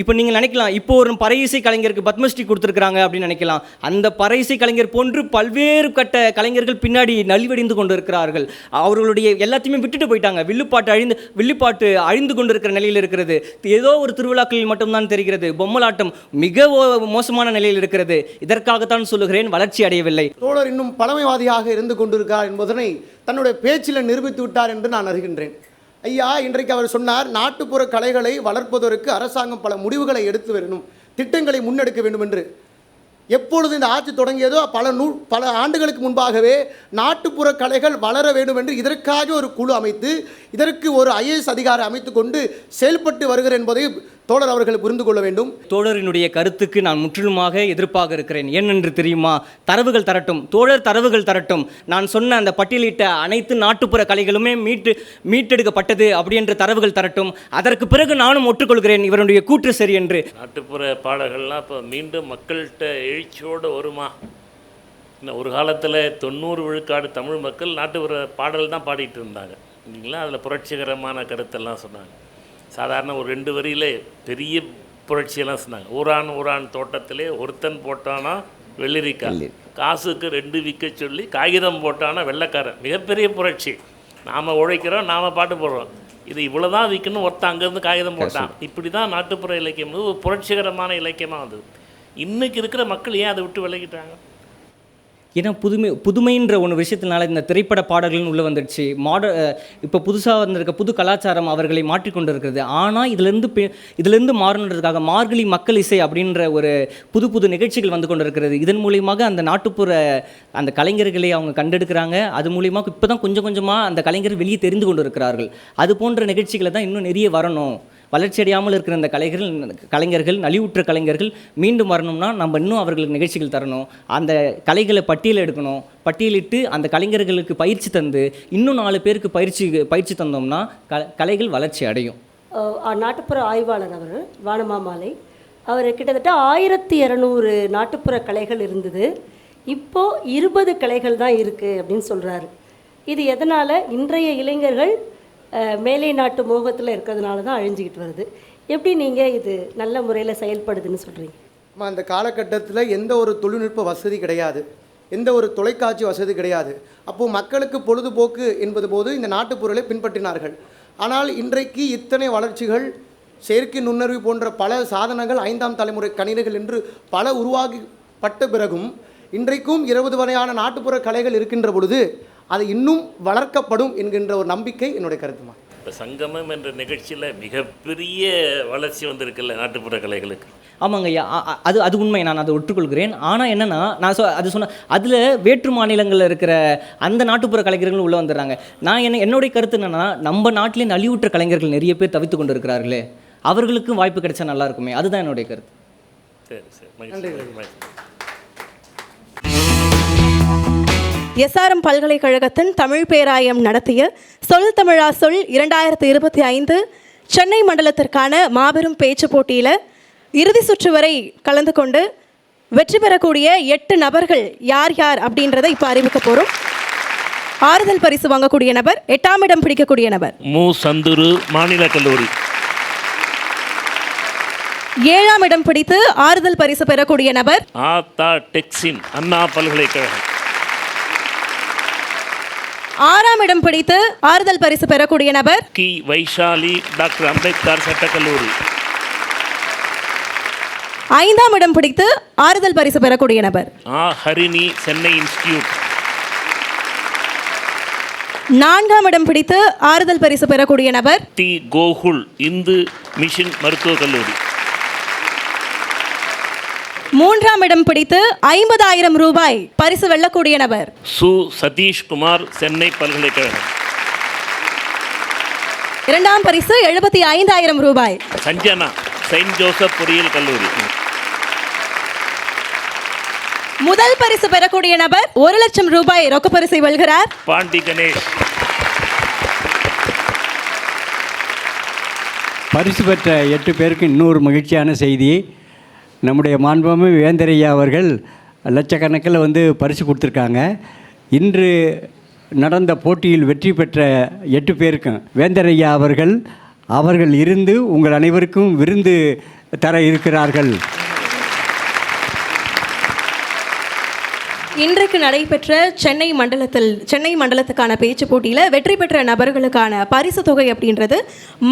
இப்போ நீங்கள் நினைக்கலாம், இப்போ ஒரு பறை இசை கலைஞருக்கு பத்மஸ்ரீ கொடுத்துருக்காங்க அப்படின்னு நினைக்கலாம். அந்த பறை இசை கலைஞர் போன்று பல்வேறு கட்ட கலைஞர்கள் பின்னாடி நலிவடைந்து கொண்டு இருக்கிறார்கள். அவர்களுடைய எல்லாத்தையுமே விட்டுட்டு போயிட்டாங்க. வில்லுப்பாட்டு அழிந்து கொண்டு இருக்கிற நிலையில் இருக்கிறது. ஏதோ ஒரு திருவிழாக்களில் மட்டும்தான் தெரிகிறது. பொம்மலாட்டம் மிக மோசமான நிலையில் இருக்கிறது. இதற்காகத்தான் சொல்லுகிறேன், வளர்ச்சி அடையவில்லை. தோழர் இன்னும் பழமைவாதியாக இருந்து கொண்டிருக்கார் என்பதனை தன்னுடைய பேச்சில் நிரூபித்து விட்டார் என்று நான் அறிகின்றேன். ஐயா, இன்றைக்கு அவர் சொன்னார், நாட்டுப்புற கலைகளை வளர்ப்பதற்கு அரசாங்கம் பல முடிவுகளை எடுத்து வரணும், திட்டங்களை முன்னெடுக்க வேண்டும் என்று. எப்பொழுது இந்த ஆட்சி தொடங்கியதோ பல ஆண்டுகளுக்கு முன்பாகவே நாட்டுப்புற கலைகள் வளர வேண்டும் என்று இதற்காக ஒரு குழு அமைத்து இதற்கு ஒரு IAS அதிகாரி அமைத்து கொண்டு செயல்பட்டு வருகிறார் என்பதை தோழர் அவர்கள் புரிந்து கொள்ள வேண்டும். தோழரினுடைய கருத்துக்கு நான் முற்றிலுமாக எதிர்ப்பாக இருக்கிறேன். ஏனென்று தெரியுமா? தரவுகள் தரட்டும், தோழர் தரவுகள் தரட்டும். நான் சொன்ன அந்த பட்டியலிட்ட அனைத்து நாட்டுப்புற கலைகளுமே மீட்டெடுக்கப்பட்டது அப்படி என்ற தரவுகள் தரட்டும். அதற்கு பிறகு நானும் ஒற்றுக்கொள்கிறேன் இவருடைய கூற்று சரி என்று. நாட்டுப்புற பாடல்கள்லாம் இப்போ மீண்டும் மக்கள்கிட்ட எழுச்சியோடு வருமா? இன்னும் ஒரு காலத்தில் 90 விழுக்காடு தமிழ் மக்கள் நாட்டுப்புற பாடல் தான் பாடிட்டு இருந்தாங்க இல்லைங்களா? அதில் புரட்சிகரமான கருத்தெல்லாம் சொன்னாங்க. சாதாரண ஒரு 2 வரியிலே பெரிய புரட்சியெல்லாம் சொன்னாங்க. ஊரான் தோட்டத்திலே ஒருத்தன் போட்டானா வெள்ளரிக்காய், காசுக்கு 2 விற்க சொல்லி காகிதம் போட்டானா வெள்ளைக்காரன். மிகப்பெரிய புரட்சி. நாம் உழைக்கிறோம், நாம் பாட்டு போடுறோம், இது இவ்வளோ தான் விற்கணும், ஒருத்தன் அங்கேருந்து காகிதம் போட்டான். இப்படி தான் நாட்டுப்புற இலக்கியம் ஒரு புரட்சிகரமான இலக்கியமாக வந்தது. இன்றைக்கி இருக்கிற மக்கள் ஏன் அதை விட்டு விலகிட்டாங்க? ஏன்னா புதுமைன்ற ஒன்று விஷயத்தினால இந்த திரைப்பட பாடல்கள்னு உள்ளே வந்துடுச்சு. இப்போ புதுசாக வந்திருக்க புது கலாச்சாரம் அவர்களை மாற்றிக்கொண்டு இருக்கிறது. ஆனால் இதிலிருந்து மாறணுன்றதுக்காக மார்கழி மக்கள் இசை அப்படின்ற ஒரு புது நிகழ்ச்சிகள் வந்து கொண்டு இருக்கிறது. இதன் மூலியமாக அந்த நாட்டுப்புற அந்த கலைஞர்களை அவங்க கண்டெடுக்கிறாங்க. அது மூலியமாக இப்போ தான் கொஞ்சம் கொஞ்சமாக அந்த கலைஞர்கள் வெளியே தெரிந்து கொண்டு இருக்கிறார்கள். அது போன்ற நிகழ்ச்சிகளை தான் இன்னும் நிறைய வரணும். வளர்ச்சியடையாமல் இருக்கிற இந்த கலைஞர்கள் நலிவுற்ற கலைஞர்கள் மீண்டும் வரணும்னா நம்ம இன்னும் அவர்களுக்கு நிகழ்ச்சிகள் தரணும். அந்த கலைகளை பட்டியலிட்டு அந்த கலைஞர்களுக்கு பயிற்சி தந்து இன்னும் 4 பேருக்கு பயிற்சி தந்தோம்னா கலைகள் வளர்ச்சி அடையும். நாட்டுப்புற ஆய்வாளர் அவர் வானமாமலை, அவர் கிட்டத்தட்ட 1200 நாட்டுப்புற கலைகள் இருந்தது. இப்போது 20 கலைகள் தான் இருக்குது அப்படின்னு சொல்கிறாரு. இது எதனால்? இன்றைய இளைஞர்கள் மேலை நாட்டு மோகத்தில் இருக்கிறதுனால தான் அழிஞ்சிக்கிட்டு வருது. எப்படி நீங்கள் இது நல்ல முறையில் செயல்படுதுன்னு சொல்கிறீங்க? அந்த காலகட்டத்தில் எந்த ஒரு தொழில்நுட்ப வசதி கிடையாது, எந்த ஒரு தொலைக்காட்சி வசதி கிடையாது. அப்போது மக்களுக்கு பொழுதுபோக்கு என்பது போது இந்த நாட்டுப்புறலை பின்பற்றினார்கள். ஆனால் இன்றைக்கு இத்தனை வளர்ச்சிகள், செயற்கை நுண்ணறிவு போன்ற பல சாதனங்கள், 5ஆம் தலைமுறை கணினிகள் என்று பல உருவாக்கப்பட்ட பிறகும் இன்றைக்கும் 20 வகையான நாட்டுப்புற கலைகள் இருக்கின்ற பொழுது அது இன்னும் வளர்க்கப்படும் என்கின்ற ஒரு நம்பிக்கை என்னுடைய கருத்துமா. இப்போ சங்கமம் என்ற நிகழ்ச்சியில் மிகப்பெரிய வளர்ச்சி வந்திருக்குல்ல நாட்டுப்புற கலைகளுக்கு. ஆமாங்க ஐயா, அது உண்மை, நான் அதை ஒற்றுக்கொள்கிறேன். ஆனால் என்னென்னா நான் சொன்ன அதில் வேற்று மாநிலங்களில் இருக்கிற அந்த நாட்டுப்புற கலைஞர்கள் உள்ளே வந்துடுறாங்க. என்னுடைய கருத்து என்னென்னா, நம்ம நாட்டிலே நலிவுற்ற கலைஞர்கள் நிறைய பேர் தவித்து கொண்டு இருக்கிறார்களே, அவர்களுக்கும் வாய்ப்பு கிடைச்சா நல்லா இருக்குமே. அதுதான் என்னுடைய கருத்து. சரி. SRM பல்கலைக்கழகத்தின் தமிழ் பேராயம் நடத்திய சொல் தமிழா சொல் 2025 சென்னை மண்டலத்திற்கான மாபெரும் பேச்சு போட்டியில் இறுதி சுற்று வரை கலந்து கொண்டு வெற்றி பெறக்கூடிய 8 நபர்கள் யார் அப்படின்றத இப்போ அறிவிக்க போகிறோம். ஆறுதல் பரிசு வாங்கக்கூடிய நபர், 8ஆம் இடம் பிடிக்கக்கூடிய நபர் மு. சந்துரு, மாநில கல்லூரி. 7ஆம் இடம் பிடித்து ஆறுதல் பரிசு பெறக்கூடிய நபர் ஆத்தா டெக்ஸின், அண்ணா பல்கலைக்கழகம். 6ஆம் இடம் பிடித்து ஆறுதல் பரிசு பெறக்கூடிய நபர் கி வைஷாலி, டாக்டர் அம்பேத்கர் சட்டக்கல்லூரி. 5ஆம் இடம் பிடித்து ஆறுதல் பரிசு பெறக்கூடிய நபர் ஹரிணி, சென்னை இன்ஸ்டிடியூட். 4ஆம் இடம் பிடித்து ஆறுதல் பரிசு பெறக்கூடிய நபர் டி கோகுல், இந்து மிஷன் மருத்துவக் கல்லூரி. 3ஆம் இடம் பிடித்து 50,000 ரூபாய் பரிசு வெல்லக்கூடிய நபர் சு சதீஷ்குமார், சென்னை பல்கலைக்கழகம். 2ஆம் பரிசு 75,000 ரூபாய் சஞ்சனா, செயின்ட் ஜோசப் பொறியியல் கல்லூரி. முதல் பரிசு பெறக்கூடிய நபர் 1,00,000 ரூபாய் ரொக்க பரிசை வெல்கிறார் பாண்டி கணேஷ். பரிசு பெற்ற 8 பேருக்கு இன்னொரு மகிழ்ச்சியான செய்தி. நம்முடைய மாண்புமிகு வேந்தரையா அவர்கள் லட்சக்கணக்கில் பரிசு கொடுத்துருக்காங்க. இன்று நடந்த போட்டியில் வெற்றி பெற்ற 8 பேருக்கும் வேந்தரையா அவர்கள் இருந்து உங்கள் அனைவருக்கும் விருந்து தர இருக்கிறார்கள். இன்றைக்கு நடைபெற்ற சென்னை மண்டலத்துக்கான பேச்சு போட்டியில் வெற்றி பெற்ற நபர்களுக்கான பரிசு தொகை அப்படின்றது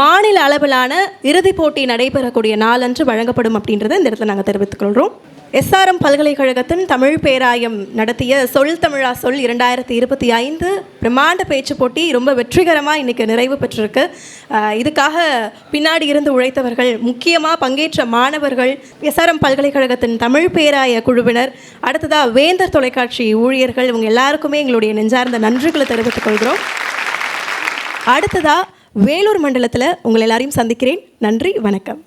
மாநில அளவிலான இறுதிப் போட்டி நடைபெறக்கூடிய நாளன்று வழங்கப்படும் அப்படின்றத இந்த இடத்துல நாங்கள் தெரிவித்துக் கொள்கிறோம். எஸ்ஆர்எம் பல்கலைக்கழகத்தின் தமிழ் பேராயம் நடத்திய சொல் தமிழா சொல் 2025 பிரம்மாண்ட பேச்சு போட்டி ரொம்ப வெற்றிகரமாக இன்றைக்கி நிறைவு பெற்றிருக்கு. இதுக்காக பின்னாடி இருந்து உழைத்தவர்கள், முக்கியமாக பங்கேற்ற மாணவர்கள், எஸ்ஆர்எம் பல்கலைக்கழகத்தின் தமிழ் பேராய குழுவினர், அடுத்ததாக வேந்தர் தொலைக்காட்சி ஊழியர்கள், இவங்க எல்லாருக்குமே எங்களுடைய நெஞ்சார்ந்த நன்றிகளை தெரிவித்துக் கொள்கிறோம். அடுத்ததாக வேலூர் மண்டலத்தில் உங்கள் எல்லாரையும் சந்திக்கிறேன். நன்றி, வணக்கம்.